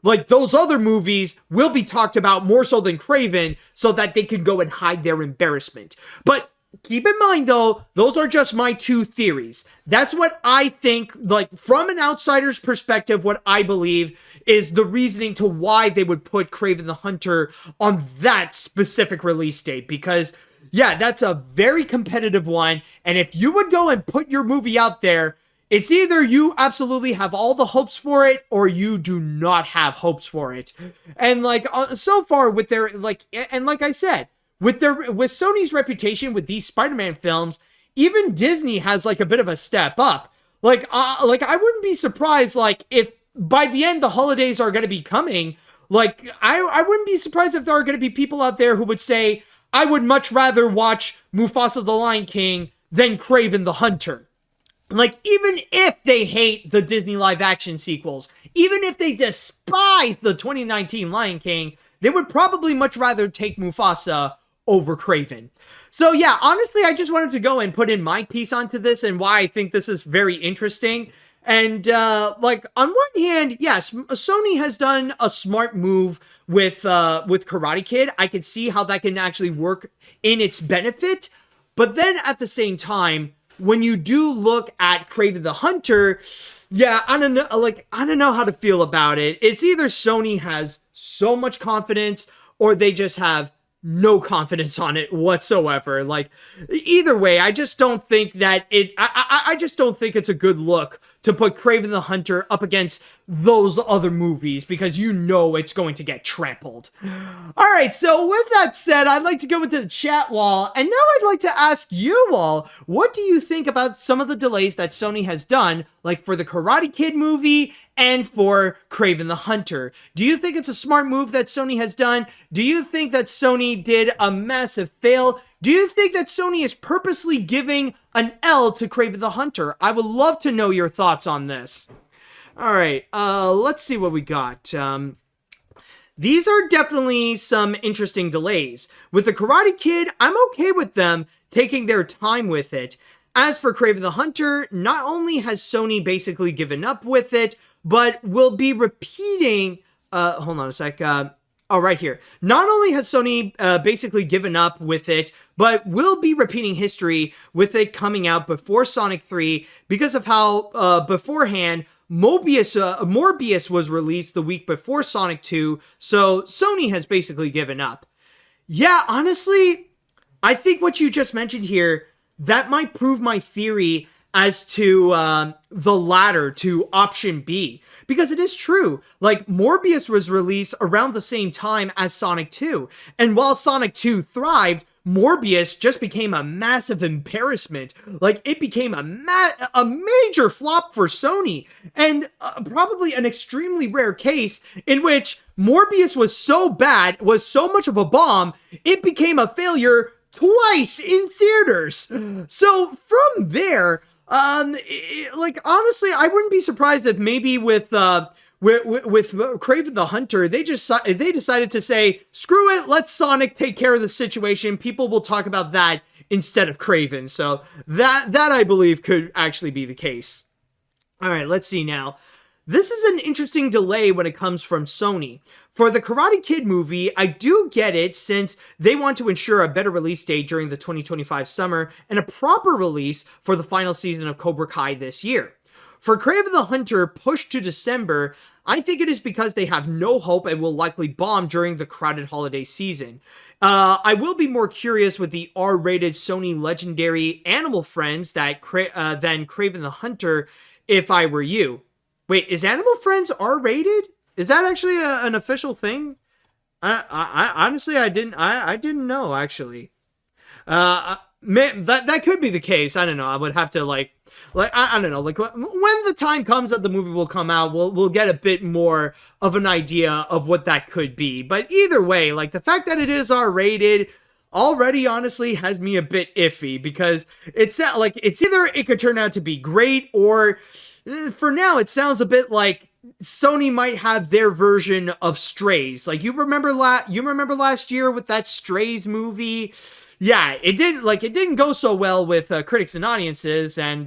like those other movies will be talked about more so than Kraven, so that they can go and hide their embarrassment. But keep in mind, though, those are just my two theories. That's what I think, like, from an outsider's perspective, what I believe is the reasoning to why they would put Kraven the Hunter on that specific release date. Because, yeah, that's a very competitive one. And if you would go and put your movie out there, it's either you absolutely have all the hopes for it or you do not have hopes for it. And, like, so far with their, like, and like I said, with Sony's reputation with these Spider-Man films, even Disney has like a bit of a step up. Like I wouldn't be surprised, like, if by the end the holidays are going to be coming, like I wouldn't be surprised if there are going to be people out there who would say, I would much rather watch Mufasa the Lion King than Kraven the Hunter. Like, even if they hate the Disney live action sequels, even if they despise the 2019 Lion King, they would probably much rather take Mufasa over Kraven. So yeah, honestly, I just wanted to go and put in my piece onto this and why I think this is very interesting. And like, on one hand, yes, Sony has done a smart move with Karate Kid. I can see how that can actually work in its benefit. But then at the same time, when you do look at Kraven the Hunter, yeah, I don't know how to feel about it. It's either Sony has so much confidence or they just have no confidence on it whatsoever. Like, either way, I just don't think that I just don't think it's a good look to put Kraven the Hunter up against those other movies, because you know it's going to get trampled. All right, so with that said, I'd like to go into the chat wall, and now I'd like to ask you all, what do you think about some of the delays that Sony has done, like for the Karate Kid movie and for Kraven the Hunter? Do you think it's a smart move that Sony has done? Do you think that Sony did a massive fail? Do you think that Sony is purposely giving an L to Kraven the Hunter? I would love to know your thoughts on this. All right, let's see what we got. These are definitely some interesting delays. With the Karate Kid, I'm okay with them taking their time with it. As for Kraven the Hunter, not only has Sony basically given up with it, but will be repeating... hold on a sec. Right here. Not only has Sony basically given up with it, but will be repeating history with it coming out before Sonic 3 because of how beforehand Morbius was released the week before Sonic 2, so Sony has basically given up. Yeah, honestly, I think what you just mentioned here, that might prove my theory as to the latter, to option B. Because it is true, like, Morbius was released around the same time as Sonic 2. And while Sonic 2 thrived, Morbius just became a massive embarrassment. Like, it became a major flop for Sony. And probably an extremely rare case in which Morbius was so bad, was so much of a bomb, it became a failure twice in theaters. So from there... like, honestly, I wouldn't be surprised if maybe with Kraven the Hunter, they decided to say, screw it, let Sonic take care of the situation. People will talk about that instead of Kraven. So that I believe could actually be the case. All right, let's see now. this is an interesting delay when it comes from Sony. For the Karate Kid movie, I do get it since they want to ensure a better release date during the 2025 summer and a proper release for the final season of Cobra Kai this year. For Kraven the Hunter pushed to December, I think it is because they have no hope and will likely bomb during the crowded holiday season. I will be more curious with the R-rated Sony legendary Animal Friends than Kraven the Hunter if I were you. Wait, is Animal Friends R-rated? Is that actually an official thing? I honestly, I didn't know, actually. That could be the case. I don't know. I would have to, I don't know, when the time comes that the movie will come out, we'll get a bit more of an idea of what that could be. But either way, the fact that it is R-rated already honestly has me a bit iffy, because it's either it could turn out to be great, or for now it sounds a bit like Sony might have their version of Strays. You remember last year with that Strays movie? Yeah, it didn't go so well with critics and audiences, and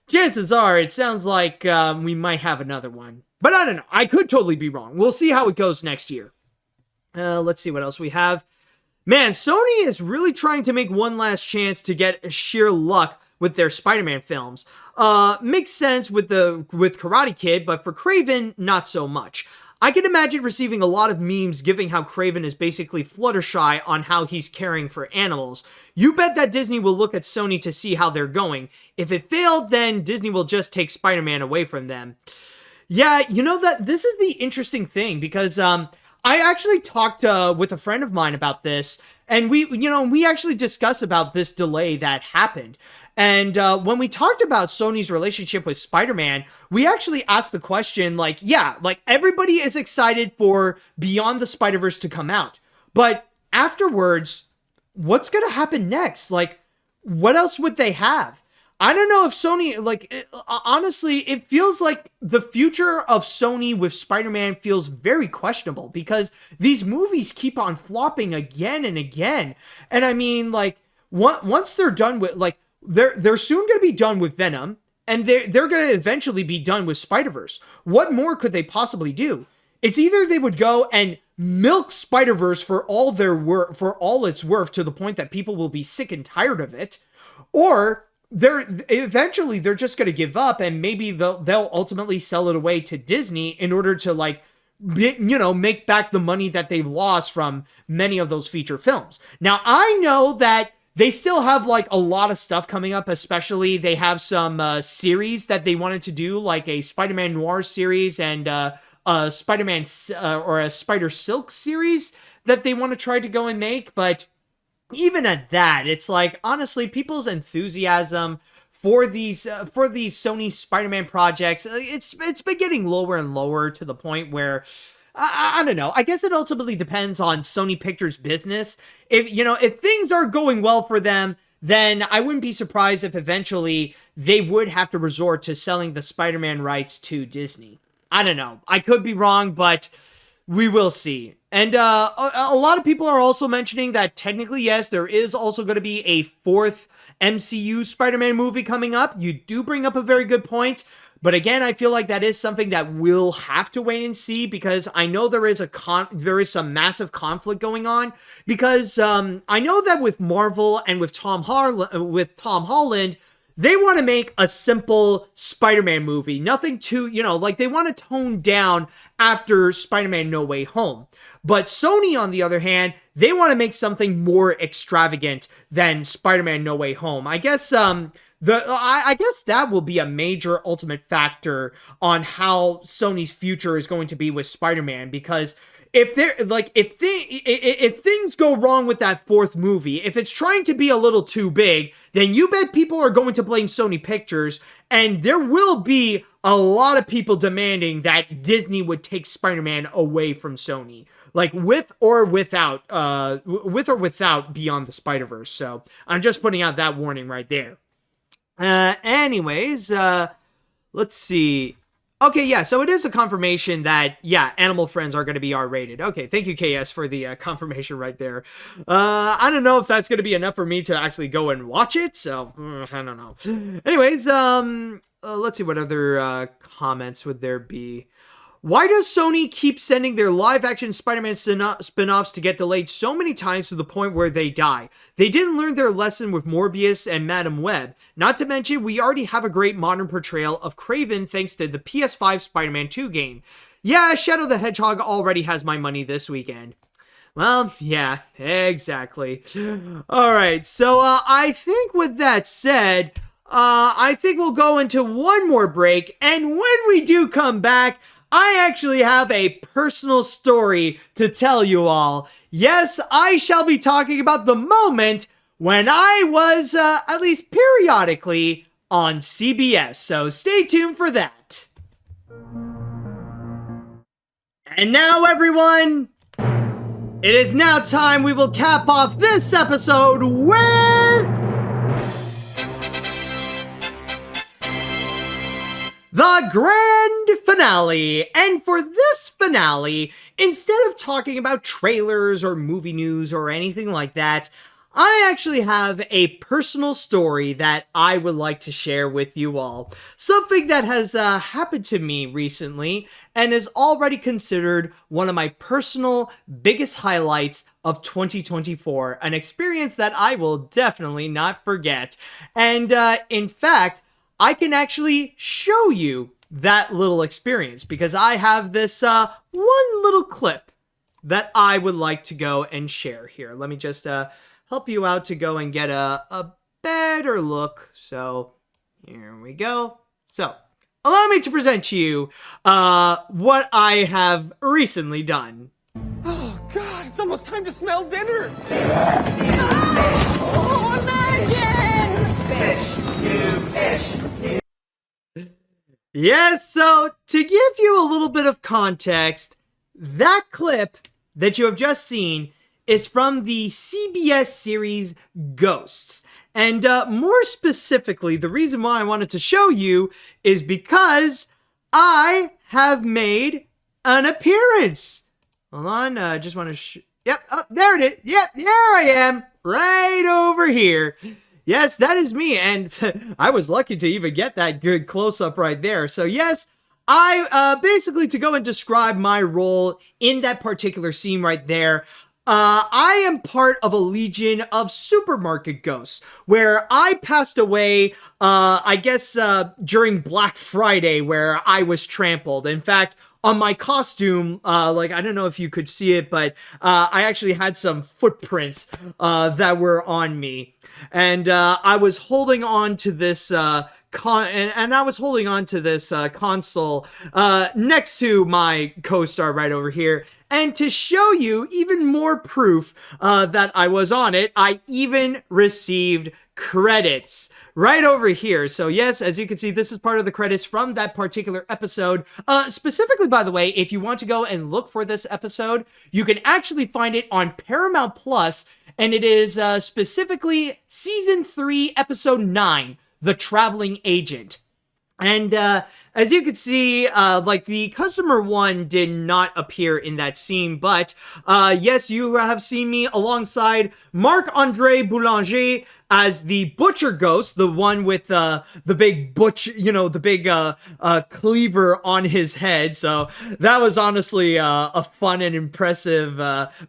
chances are it sounds like we might have another one. But I don't know. I could totally be wrong. We'll see how it goes next year. Let's see what else we have. Man, Sony is really trying to make one last chance to get sheer luck with their Spider-Man films. Makes sense with Karate Kid, but for Kraven, not so much. I can imagine receiving a lot of memes giving how Kraven is basically Fluttershy on how he's caring for animals. You bet that Disney will look at Sony to see how they're going. If it failed, then Disney will just take Spider-Man away from them. Yeah, that this is the interesting thing, because I actually talked with a friend of mine about this, and we actually discussed about this delay that happened. And when we talked about Sony's relationship with Spider-Man, we actually asked the question, everybody is excited for Beyond the Spider-Verse to come out. But afterwards, what's going to happen next? What else would they have? I don't know if Sony, honestly, it feels like the future of Sony with Spider-Man feels very questionable, because these movies keep on flopping again and again. And I mean, once they're done with, they're soon going to be done with Venom, and they're going to eventually be done with Spider-Verse. What more could they possibly do? It's either they would go and milk Spider-Verse for all its worth to the point that people will be sick and tired of it, or they're just going to give up, and maybe they'll ultimately sell it away to Disney in order to make back the money that they've lost from many of those feature films. Now, I know that they still have a lot of stuff coming up, especially they have some series that they wanted to do, like a Spider-Man Noir series and a Spider-Man or a Spider Silk series that they want to try to go and make. But even at that, it's honestly, people's enthusiasm for these Sony Spider-Man projects, it's been getting lower and lower, to the point where I don't know. I guess it ultimately depends on Sony Pictures' business. If things are going well for them, then I wouldn't be surprised if eventually they would have to resort to selling the Spider-Man rights to Disney. I don't know. I could be wrong, but we will see. And a lot of people are also mentioning that technically, yes, there is also going to be a fourth MCU Spider-Man movie coming up. You do bring up a very good point. But again, I feel like that is something that we'll have to wait and see, because I know there is some massive conflict going on, because I know that with Marvel and with Tom Holland, they want to make a simple Spider-Man movie. Nothing too, they want to tone down after Spider-Man No Way Home. But Sony, on the other hand, they want to make something more extravagant than Spider-Man No Way Home. I guess I guess that will be a major ultimate factor on how Sony's future is going to be with Spider-Man, because if things go wrong with that fourth movie, if it's trying to be a little too big, then you bet people are going to blame Sony Pictures, and there will be a lot of people demanding that Disney would take Spider-Man away from Sony, with or without Beyond the Spider-Verse. So I'm just putting out that warning right there. Anyways, let's see. Okay, yeah, so it is a confirmation that, yeah, Animal Friends are going to be R-rated. Okay, thank you, KS, for the confirmation right there. I don't know if that's going to be enough for me to actually go and watch it, so I don't know. Anyways, let's see what other comments would there be. Why does Sony keep sending their live-action Spider-Man spin-offs to get delayed so many times to the point where they die? They didn't learn their lesson with Morbius and Madam Web. Not to mention, we already have a great modern portrayal of Kraven thanks to the PS5 Spider-Man 2 game. Yeah, Shadow the Hedgehog already has my money this weekend. Well, yeah, exactly. Alright, so I think with that said, I think we'll go into one more break, and when we do come back, I actually have a personal story to tell you all. Yes, I shall be talking about the moment when I was, at least periodically, on CBS. So stay tuned for that. And now, everyone, it is now time we will cap off this episode with the grand finale. And for this finale, instead of talking about trailers or movie news or anything like that, I actually have a personal story that I would like to share with you all. Something that has happened to me recently and is already considered one of my personal biggest highlights of 2024. An experience that I will definitely not forget. And in fact, I can actually show you that little experience because I have this one little clip that I would like to go and share here. Let me just help you out to go and get a better look. So here we go. So allow me to present to you what I have recently done. Oh God, it's almost time to smell dinner. Oh, imagine! Fish, you fish. Yes, so to give you a little bit of context, that clip that you have just seen is from the CBS series Ghosts. And more specifically, the reason why I wanted to show you is because I have made an appearance. Hold on, just want to yep, oh, there it is. Yep, there I am, right over here. Yes, that is me, and I was lucky to even get that good close-up right there. So yes, I, basically, to go and describe my role in that particular scene right there, I am part of a legion of supermarket ghosts, where I passed away, I guess, during Black Friday, where I was trampled. In fact, on my costume, like, I don't know if you could see it, but I actually had some footprints that were on me. And I was holding on to this I was holding on to this console next to my co-star right over here. And to show you even more proof that I was on it, I even received credits right over here. So yes, as you can see, this is part of the credits from that particular episode. Specifically, by the way, if you want to go and look for this episode, you can actually find it on Paramount Plus, and it is specifically Season 3, Episode 9, The Traveling Agent. And as you can see, like, the customer one did not appear in that scene, but yes, you have seen me alongside Marc-Andre Boulanger as the Butcher Ghost, the one with the big the big cleaver on his head. So that was honestly a fun and impressive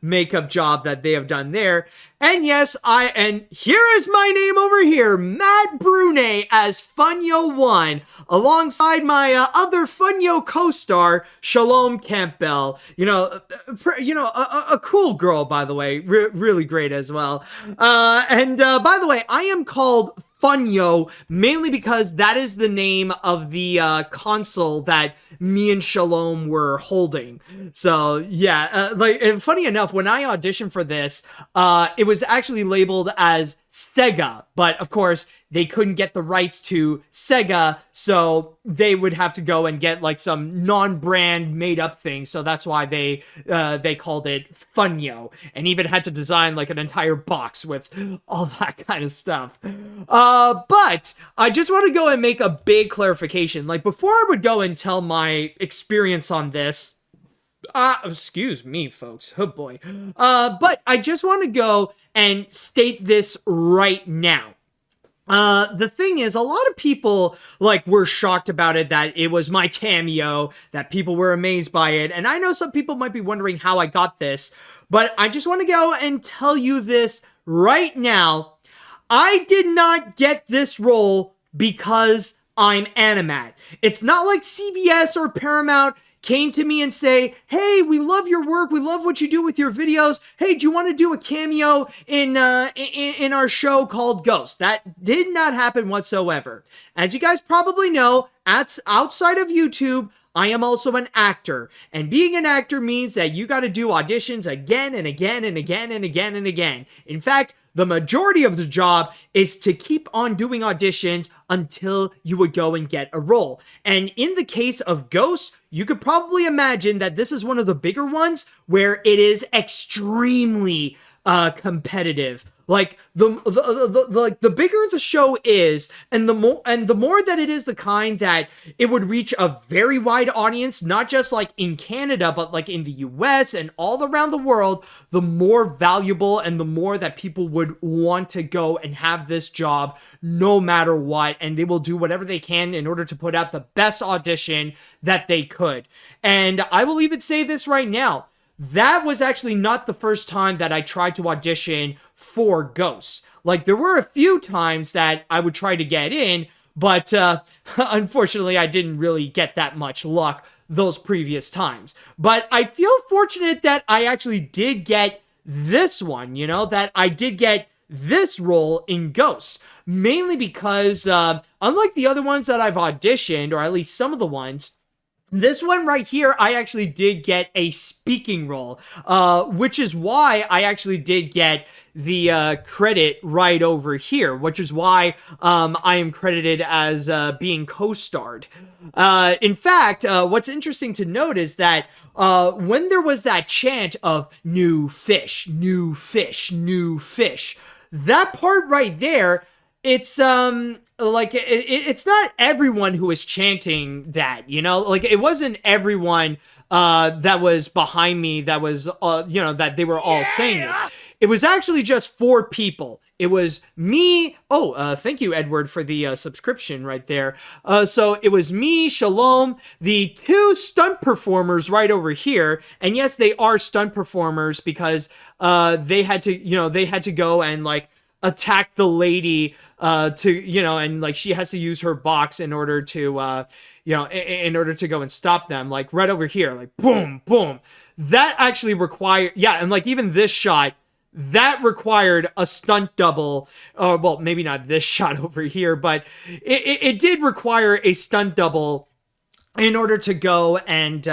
makeup job that they have done there. And yes, and here is my name over here, Matt Brunet as Funyo 1, alongside my other Funyo co-star, Shalom Campbell. A cool girl, by the way, really great as well. And by the way, I am called Funyo mainly because that is the name of the console that me and Shalom were holding. So yeah, and funny enough, when I auditioned for this, it was actually labeled as Sega, but of course they couldn't get the rights to Sega, so they would have to go and get like some non-brand made-up thing. So that's why they called it Funyo, and even had to design like an entire box with all that kind of stuff. But I just want to go and make a big clarification. Like, before I would go and tell my experience on this, excuse me, folks. Oh boy. But I just want to go and state this right now. The thing is, a lot of people, like, were shocked about it, that it was my cameo, that people were amazed by it, and I know some people might be wondering how I got this, but I just want to go and tell you this right now. I did not get this role because I'm AniMat. It's not like CBS or Paramount came to me and say, hey, we love your work, we love what you do with your videos, hey, do you want to do a cameo in our show called Ghosts? That did not happen whatsoever. As you guys probably know, outside of YouTube, I am also an actor, and being an actor means that you got to do auditions again and again and again and again and again. In fact, the majority of the job is to keep on doing auditions until you would go and get a role. And in the case of Ghosts, you could probably imagine that this is one of the bigger ones where it is extremely competitive. Like, the bigger the show is, and the more that it is the kind that it would reach a very wide audience, not just like in Canada, but like in the US and all around the world, the more valuable and the more that people would want to go and have this job no matter what, and they will do whatever they can in order to put out the best audition that they could. And I will even say this right now. That was actually not the first time that I tried to audition for Ghosts. Like, there were a few times that I would try to get in, but unfortunately I didn't really get that much luck those previous times. But I feel fortunate that I actually did get this one, you know, that I did get this role in Ghosts. Mainly because, unlike the other ones that I've auditioned, or at least some of the ones, this one right here, I actually did get a speaking role, which is why I actually did get the credit right over here, which is why I am credited as being co-starred. In fact, what's interesting to note is that when there was that chant of new fish, new fish, new fish, that part right there, it's like it's not everyone who is chanting that, you know, like it wasn't everyone that was behind me that was you know, that they were all saying it. It was actually just 4 people. It was me. Thank you, Edward, for the subscription right there. So it was me, Shalom, the 2 stunt performers right over here. And yes, they are stunt performers because they had to go and like attack the lady to, you know, and like she has to use her box in order to you know, in order to go and stop them, like right over here, like boom boom. That actually required, yeah, and like even this shot, that required a stunt double, or well, maybe not this shot over here, but it did require a stunt double in order to go and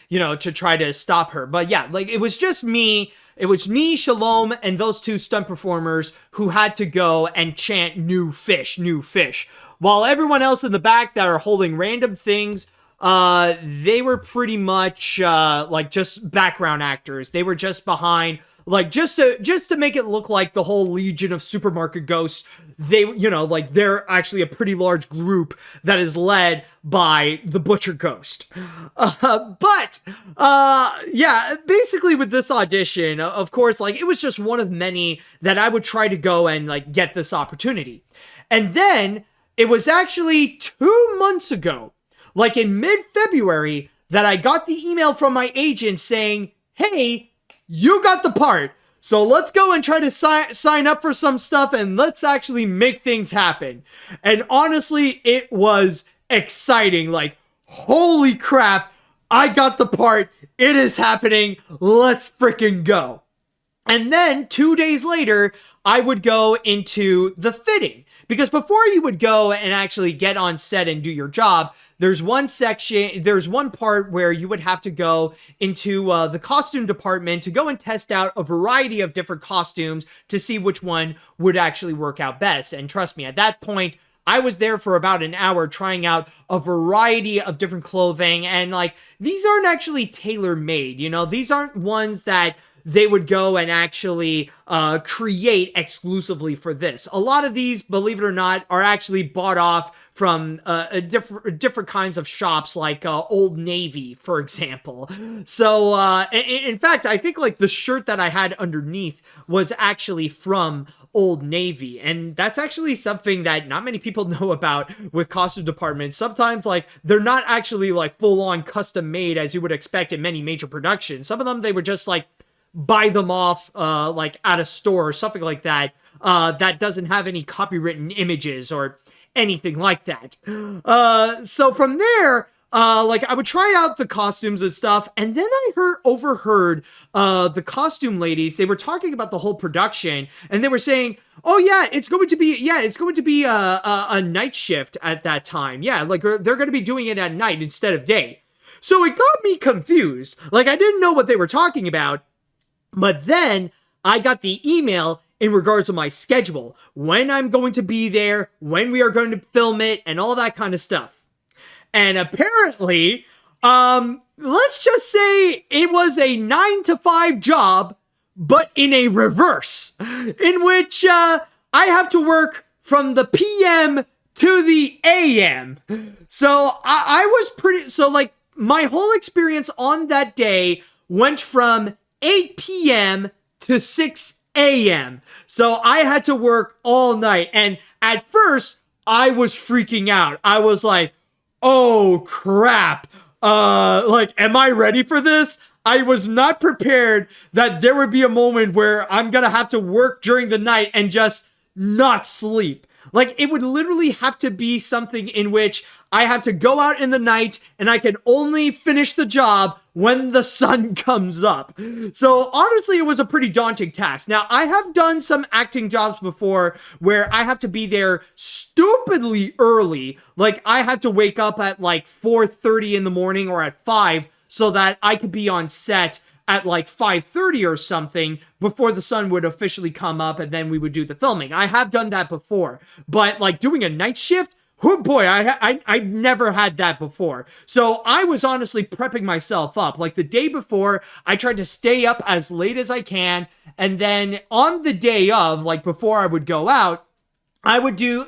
you know, to try to stop her. But yeah, like it was just me. It was me, Shalom, and those 2 stunt performers who had to go and chant new fish, new fish. While everyone else in the back that are holding random things, they were pretty much like just background actors. They were just behind, like just to make it look like the whole Legion of Supermarket Ghosts. They, you know, like they're actually a pretty large group that is led by the Butcher Ghost. But yeah, basically with this audition, of course, like it was just one of many that I would try to go and like get this opportunity. And then it was actually 2 months ago, like in mid-February, that I got the email from my agent saying, hey, you got the part, so let's go and try to sign up for some stuff and let's actually make things happen. And honestly, it was exciting. Like, holy crap, I got the part, it is happening, let's freaking go. And then 2 days later, I would go into the fitting. Because before you would go and actually get on set and do your job, there's one section, there's one part where you would have to go into the costume department to go and test out a variety of different costumes to see which one would actually work out best. And trust me, at that point, I was there for about an hour trying out a variety of different clothing, and like, these aren't actually tailor-made, you know, these aren't ones that they would go and actually create exclusively for this. A lot of these, believe it or not, are actually bought off from different kinds of shops, like Old Navy, for example. So, in fact, I think like the shirt that I had underneath was actually from Old Navy, and that's actually something that not many people know about with costume departments. Sometimes like they're not actually like full-on custom made as you would expect in many major productions. Some of them, they would just like buy them off like at a store or something like that, that doesn't have any copywritten images or anything like that. So from there, like I would try out the costumes and stuff, and then I overheard the costume ladies, they were talking about the whole production, and they were saying, oh yeah, it's going to be a night shift at that time. Yeah, like they're going to be doing it at night instead of day. So it got me confused. Like I didn't know what they were talking about. But then I got the email in regards to my schedule, when I'm going to be there, when we are going to film it, and all that kind of stuff. And apparently, let's just say it was a 9 to 5 job, but in a reverse, in which I have to work from the PM to the AM. So I was so like my whole experience on that day went from 8 p.m. to 6 a.m. So I had to work all night. And at first, I was freaking out. I was like, oh crap. Like, am I ready for this? I was not prepared that there would be a moment where I'm gonna have to work during the night and just not sleep. Like, it would literally have to be something in which I have to go out in the night and I can only finish the job when the sun comes up. So honestly, it was a pretty daunting task. Now, I have done some acting jobs before where I have to be there stupidly early. Like, I had to wake up at like 4:30 in the morning or at 5 so that I could be on set at like 5:30 or something before the sun would officially come up, and then we would do the filming. I have done that before, but like doing a night shift, oh boy, I never had that before. So I was honestly prepping myself up. Like the day before, I tried to stay up as late as I can, and then on the day of, like before I would go out, I would do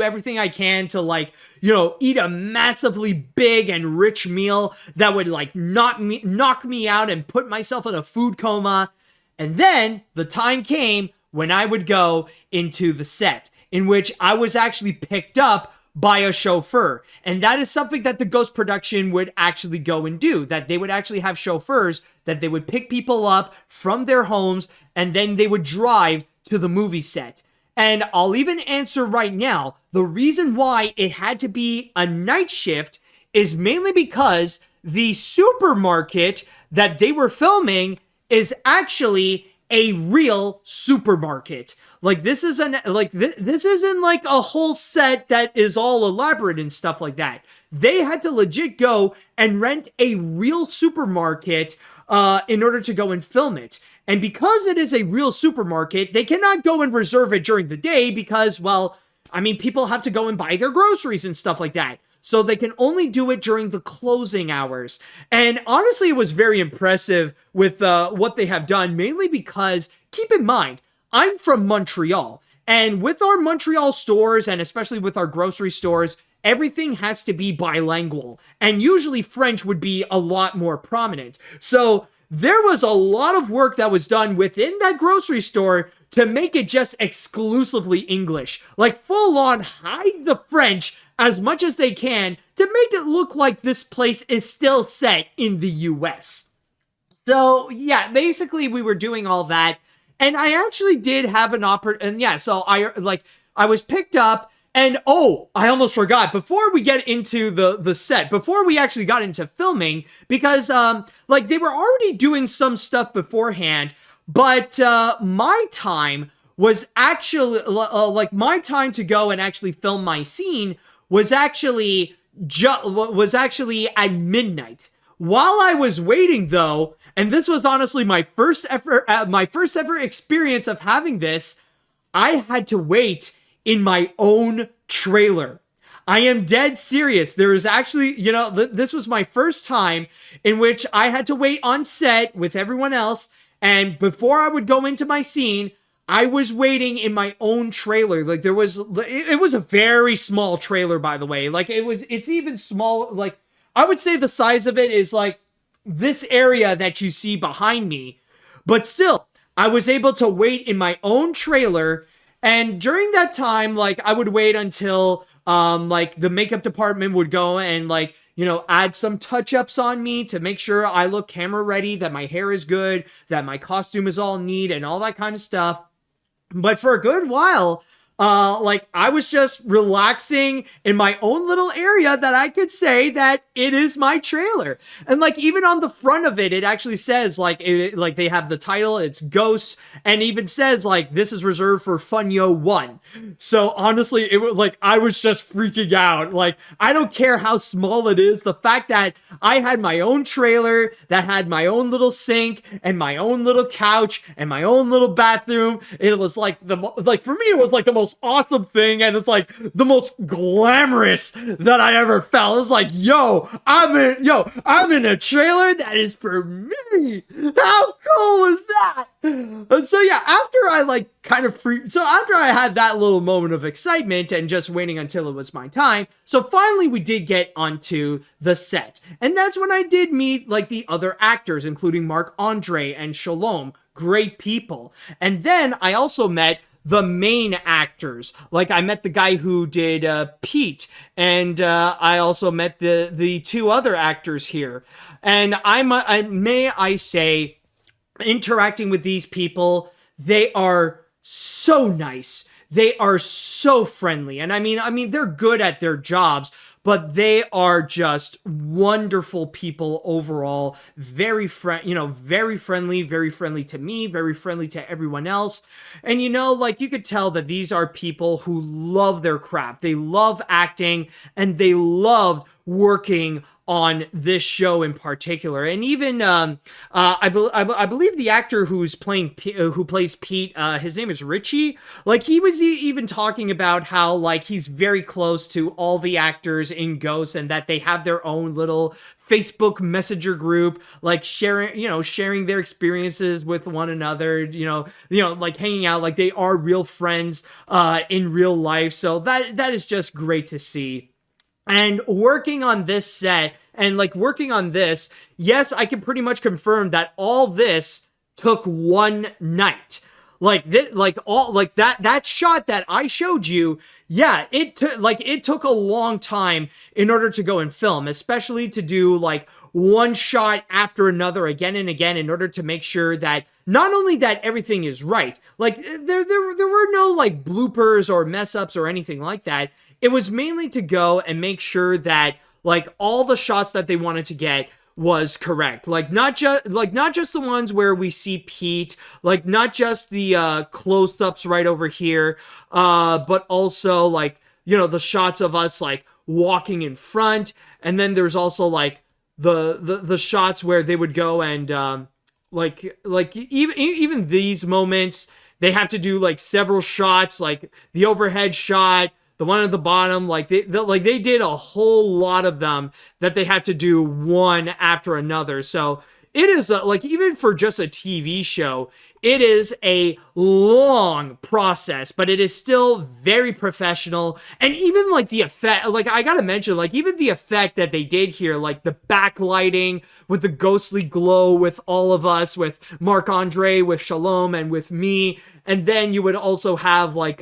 everything I can to like, eat a massively big and rich meal that would like knock me out and put myself in a food coma. And then the time came when I would go into the set, in which I was actually picked up by a chauffeur. And that is something that the Ghost production would actually go and do, that they would actually have chauffeurs that they would pick people up from their homes, and then they would drive to the movie set. And I'll even answer right now, the reason why it had to be a night shift is mainly because the supermarket that they were filming is actually a real supermarket. Like, this isn't like a whole set that is all elaborate and stuff like that. They had to legit go and rent a real supermarket in order to go and film it. And because it is a real supermarket, they cannot go and reserve it during the day because, well, I mean, people have to go and buy their groceries and stuff like that. So they can only do it during the closing hours. And honestly, it was very impressive with what they have done, mainly because, keep in mind, I'm from Montreal. And with our Montreal stores, and especially with our grocery stores, everything has to be bilingual. And usually French would be a lot more prominent. So there was a lot of work that was done within that grocery store to make it just exclusively English. Like, full on hide the French as much as they can to make it look like this place is still set in the US. So yeah, basically we were doing all that. And I actually did have an and yeah, so I was picked up, and oh, I almost forgot, before we get into the set, before we actually got into filming, because like they were already doing some stuff beforehand, but my time was actually like my time to go and actually film my scene was actually was actually at midnight. While I was waiting, though, and this was honestly my first ever experience of having this, I had to wait in my own trailer. I am dead serious. There is actually, this was my first time in which I had to wait on set with everyone else. And before I would go into my scene, I was waiting in my own trailer. Like it was a very small trailer, by the way. Like it's even small. Like I would say the size of it is like this area that you see behind me. But still, I was able to wait in my own trailer. And during that time, like I would wait until like the makeup department would go and like, add some touch-ups on me to make sure I look camera ready, that my hair is good, that my costume is all neat and all that kind of stuff. But for a good while, like I was just relaxing in my own little area that I could say that it is my trailer. And like even on the front of it, it actually says like like they have the title, it's Ghosts, and even says like this is reserved for Funyo 1. So honestly, it was like I was just freaking out. Like I don't care how small it is, the fact that I had my own trailer that had my own little sink and my own little couch and my own little bathroom, it was like for me it was like the most awesome thing, and it's like the most glamorous that I ever felt. It's like, I'm in a trailer that is for me. How cool was that? And so yeah, after I like after I had that little moment of excitement and just waiting until it was my time, so finally we did get onto the set, and that's when I did meet like the other actors, including Marc-Andre and Shalom. Great people. And then I also met the main actors. Like I met the guy who did Pete, and I also met the two other actors here. And may I say, interacting with these people, they are so nice. They are so friendly. And I mean, they're good at their jobs, but they are just wonderful people overall. Very very friendly to me, very friendly to everyone else. And like you could tell that these are people who love their craft. They love acting, and they loved working on this show in particular. And even I believe the actor who plays Pete, his name is Richie. Like he was even talking about how like he's very close to all the actors in Ghosts, and that they have their own little Facebook Messenger group, like sharing their experiences with one another, like hanging out, like they are real friends in real life. So that is just great to see. And working on this set and like working on this, yes, I can pretty much confirm that all this took one night. Like that shot that I showed you, yeah, it took a long time in order to go and film, especially to do like one shot after another again and again in order to make sure that not only that everything is right, like there were no like bloopers or mess ups or anything like that. It was mainly to go and make sure that like all the shots that they wanted to get was correct. Like not just the ones where we see Pete, like not just the close-ups right over here, but also like, the shots of us like walking in front. And then there's also like the shots where they would go and like even these moments, they have to do like several shots, like the overhead shot, the one at the bottom, like they did a whole lot of them that they had to do one after another. So it is like, even for just a TV show, it is a long process, but it is still very professional. And even like the effect, like I gotta mention, like even the effect that they did here, like the backlighting with the ghostly glow with all of us, with Marc-Andre, with Shalom, and with me. And then you would also have like,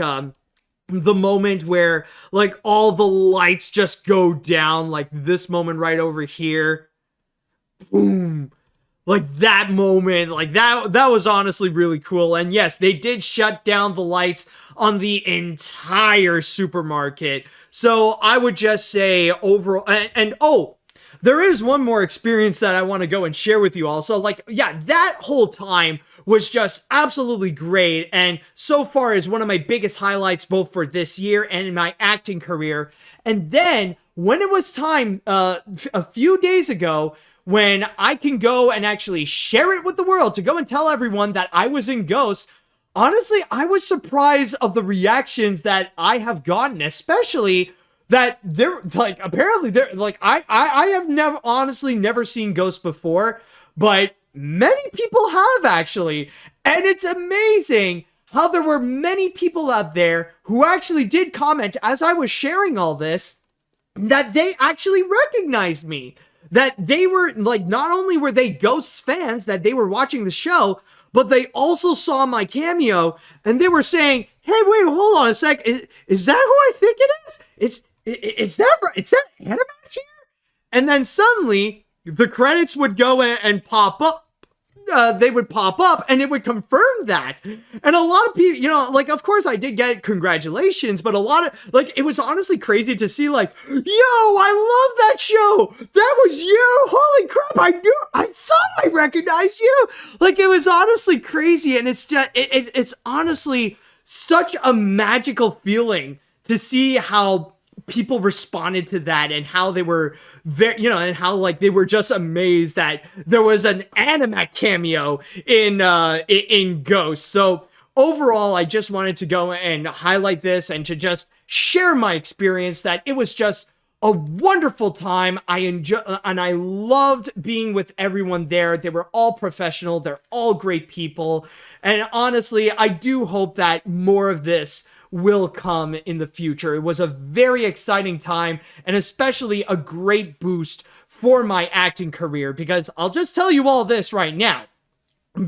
the moment where like all the lights just go down, like this moment right over here, boom, like that moment, like that was honestly really cool. And yes, they did shut down the lights on the entire supermarket. So I would just say overall, and there is one more experience that I want to go and share with you all. So like, yeah, that whole time was just absolutely great, and so far is one of my biggest highlights both for this year and in my acting career. And then when it was time a few days ago when I can go and actually share it with the world, to go and tell everyone that I was in Ghosts, honestly, I was surprised of the reactions that I have gotten, especially that they're like, apparently they're like, I have never seen Ghosts before, but many people have actually. And it's amazing how there were many people out there who actually did comment as I was sharing all this, that they actually recognized me. That they were like, not only were they Ghosts fans, that they were watching the show, but they also saw my cameo and they were saying, hey, wait, hold on a sec. Is that who I think it is? Is that AniMat's here? And then suddenly the credits would go and pop up. They would pop up and it would confirm that. And a lot of people, you know, like, of course I did get congratulations, but a lot of, like, it was honestly crazy to see, like, yo, I love that show. That was you. Holy crap. I thought I recognized you. Like, it was honestly crazy. And it's just, it's honestly such a magical feeling to see how people responded to that and how they were very, you know, and how like they were just amazed that there was an AniMat cameo in Ghost. So overall, I just wanted to go and highlight this and to just share my experience, that it was just a wonderful time. I enjoyed and I loved being with everyone there. They were all professional. They're all great people. And honestly, I do hope that more of this will come in the future. It was a very exciting time and especially a great boost for my acting career, because I'll just tell you all this right now.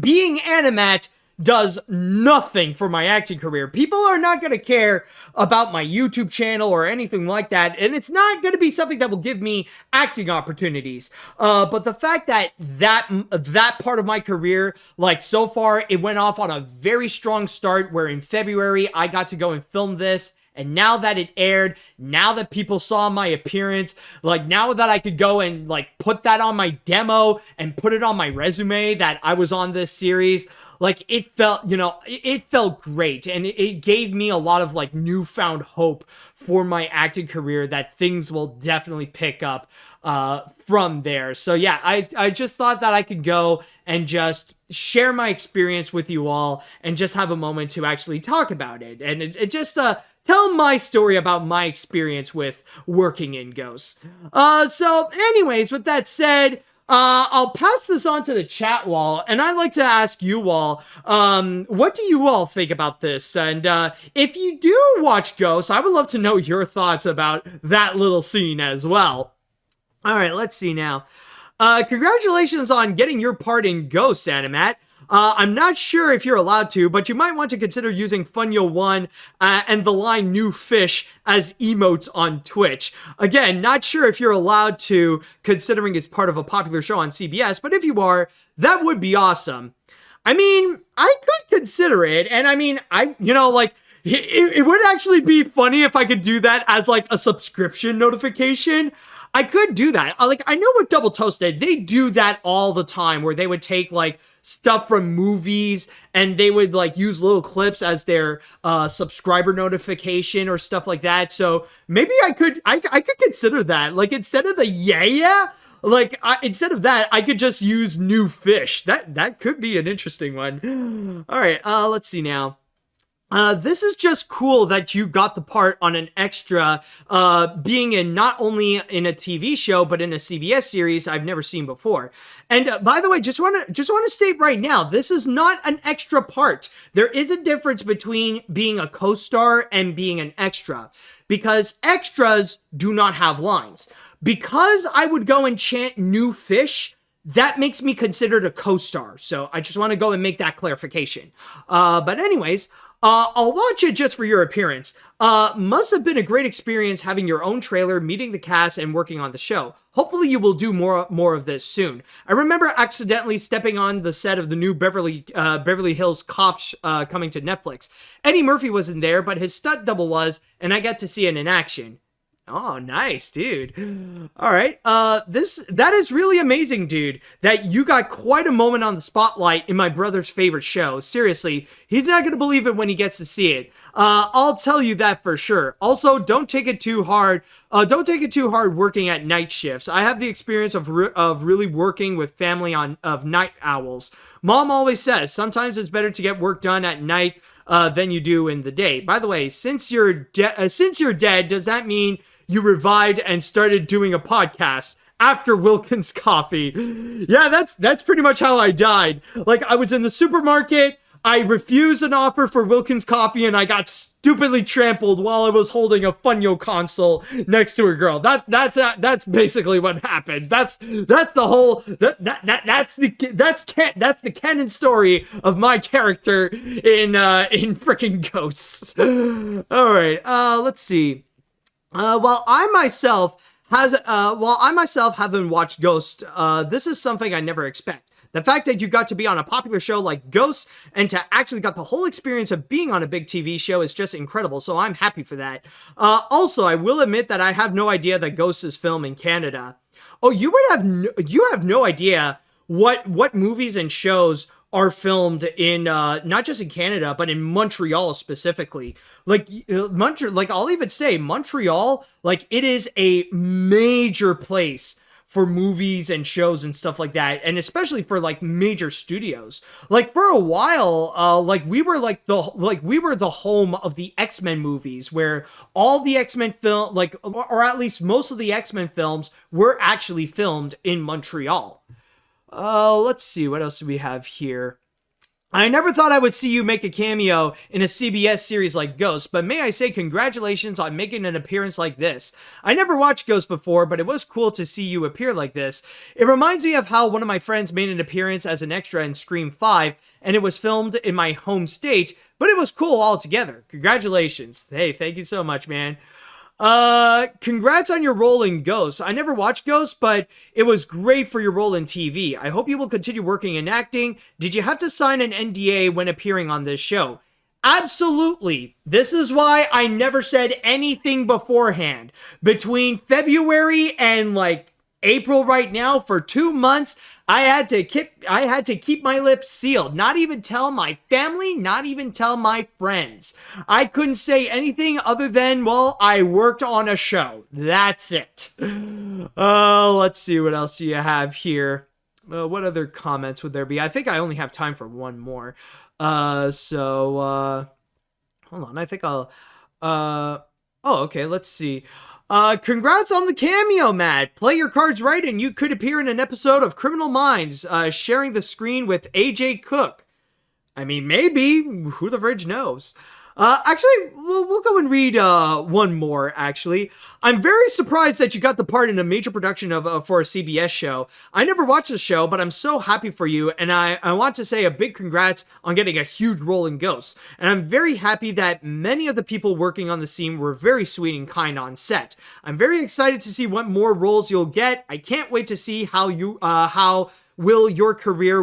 Being AniMat does nothing for my acting career. People are not going to care about my YouTube channel or anything like that, and it's not going to be something that will give me acting opportunities. But the fact that that part of my career, like so far, it went off on a very strong start, where in February I got to go and film this. And now that it aired, now that people saw my appearance, like now that I could go and like put that on my demo and put it on my resume that I was on this series, like it felt, you know, it felt great. And it gave me a lot of like newfound hope for my acting career, that things will definitely pick up from there. So yeah, I just thought that I could go and just share my experience with you all and just have a moment to actually talk about it. And it just tell my story about my experience with working in Ghosts. So anyways, with that said, I'll pass this on to the chat wall, and I'd like to ask you all, what do you all think about this? And if you do watch Ghosts, I would love to know your thoughts about that little scene as well. All right, let's see now. Congratulations on getting your part in Ghosts, AniMat. I'm not sure if you're allowed to, but you might want to consider using Funyo1 and the line New Fish as emotes on Twitch. Again, not sure if you're allowed to, considering it's part of a popular show on CBS, but if you are, that would be awesome. I mean, I could consider it, and I mean, it would actually be funny if I could do that as like a subscription notification. I could do that. I know what Double Toast did. They do that all the time, where they would take like stuff from movies and they would like use little clips as their subscriber notification or stuff like that. So maybe I could consider that. Like instead of the instead of that, I could just use New Fish. That could be an interesting one. All right, let's see now. This is just cool that you got the part on an extra, being in not only in a TV show, but in a CBS series I've never seen before. And by the way, just want to state right now, this is not an extra part. There is a difference between being a co-star and being an extra, because extras do not have lines. Because I would go and chant New Fish, that makes me considered a co-star. So I just want to go and make that clarification. But anyways, I'll watch it just for your appearance. Must have been a great experience having your own trailer, meeting the cast, and working on the show. Hopefully you will do more of this soon. I remember accidentally stepping on the set of the new Beverly Hills Cops coming to Netflix. Eddie Murphy wasn't there, but his stunt double was, and I got to see it in action. Oh, nice, dude. All right. That is really amazing, dude, that you got quite a moment on the spotlight in my brother's favorite show. Seriously, he's not going to believe it when he gets to see it. I'll tell you that for sure. Also, don't take it too hard. Don't take it too hard working at night shifts. I have the experience of really working with family of night owls. Mom always says sometimes it's better to get work done at night than you do in the day. By the way, since you're dead, does that mean you revived and started doing a podcast after Wilkins Coffee? Yeah, that's pretty much how I died. Like, I was in the supermarket, I refused an offer for Wilkins Coffee, and I got stupidly trampled while I was holding a Funyo console next to a girl. That's basically what happened. That's the whole that's the canon story of my character in freaking Ghosts. All right, let's see. While I myself haven't watched Ghost, this is something I never expect. The fact that you got to be on a popular show like Ghosts and to actually got the whole experience of being on a big TV show is just incredible, so I'm happy for that. Also, I will admit that I have no idea that Ghosts is filmed in Canada. Oh, you have no idea what movies and shows are filmed in not just in Canada but in Montreal specifically. Like I'll even say Montreal, like, it is a major place for movies and shows and stuff like that, and especially for like major studios. Like, for a while, we were the home of the X-Men movies, where all the X-Men film, or at least most of the X-Men films, were actually filmed in Montreal. Let's see, what else do we have here? I never thought I would see you make a cameo in a CBS series like Ghost, but may I say congratulations on making an appearance like this. I never watched Ghost before, but it was cool to see you appear like this. It reminds me of how one of my friends made an appearance as an extra in Scream 5, and it was filmed in my home state, but it was cool altogether. Congratulations. Hey, thank you so much, man. Congrats on your role in Ghosts. I never watched Ghosts, but it was great for your role in TV. I hope you will continue working in acting. Did you have to sign an NDA when appearing on this show? Absolutely. This is why I never said anything beforehand. Between February and April right now, for 2 months, I had to keep my lips sealed. Not even tell my family, not even tell my friends. I couldn't say anything other than, well, I worked on a show. That's it. Let's see, what else do you have here? What other comments would there be? I think I only have time for one more. Hold on, I think I'll, okay, let's see. Congrats on the cameo, Matt. Play your cards right and you could appear in an episode of Criminal Minds, sharing the screen with AJ Cook. I mean, maybe. Who the fridge knows? Actually, we'll go and read one more, actually. I'm very surprised that you got the part in a major production for a CBS show. I never watched the show, but I'm so happy for you, and I want to say a big congrats on getting a huge role in Ghosts. And I'm very happy that many of the people working on the scene were very sweet and kind on set. I'm very excited to see what more roles you'll get. I can't wait to see how your career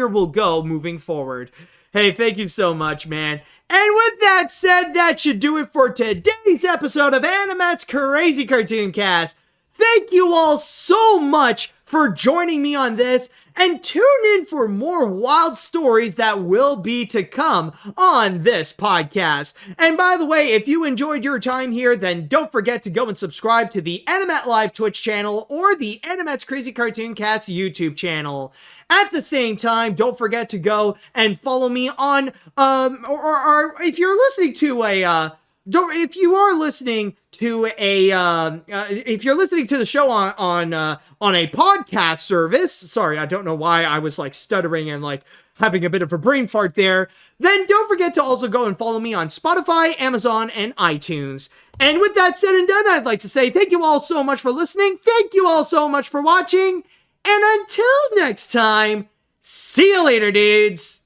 will go moving forward. Hey, thank you so much, man. And with that said, that should do it for today's episode of AniMat's Crazy Cartoon Cast. Thank you all so much for joining me on this, and tune in for more wild stories that will be to come on this podcast. And by the way, if you enjoyed your time here, then don't forget to go and subscribe to the AniMat Live Twitch channel or the AniMat's Crazy Cartoon Cast YouTube channel. At the same time, don't forget to go and follow me on, or if you're listening to if you're listening to the show on a podcast service, sorry, I don't know why I was stuttering and having a bit of a brain fart there, then don't forget to also go and follow me on Spotify, Amazon, and iTunes. And with that said and done, I'd like to say thank you all so much for listening. Thank you all so much for watching. And until next time, see you later, dudes.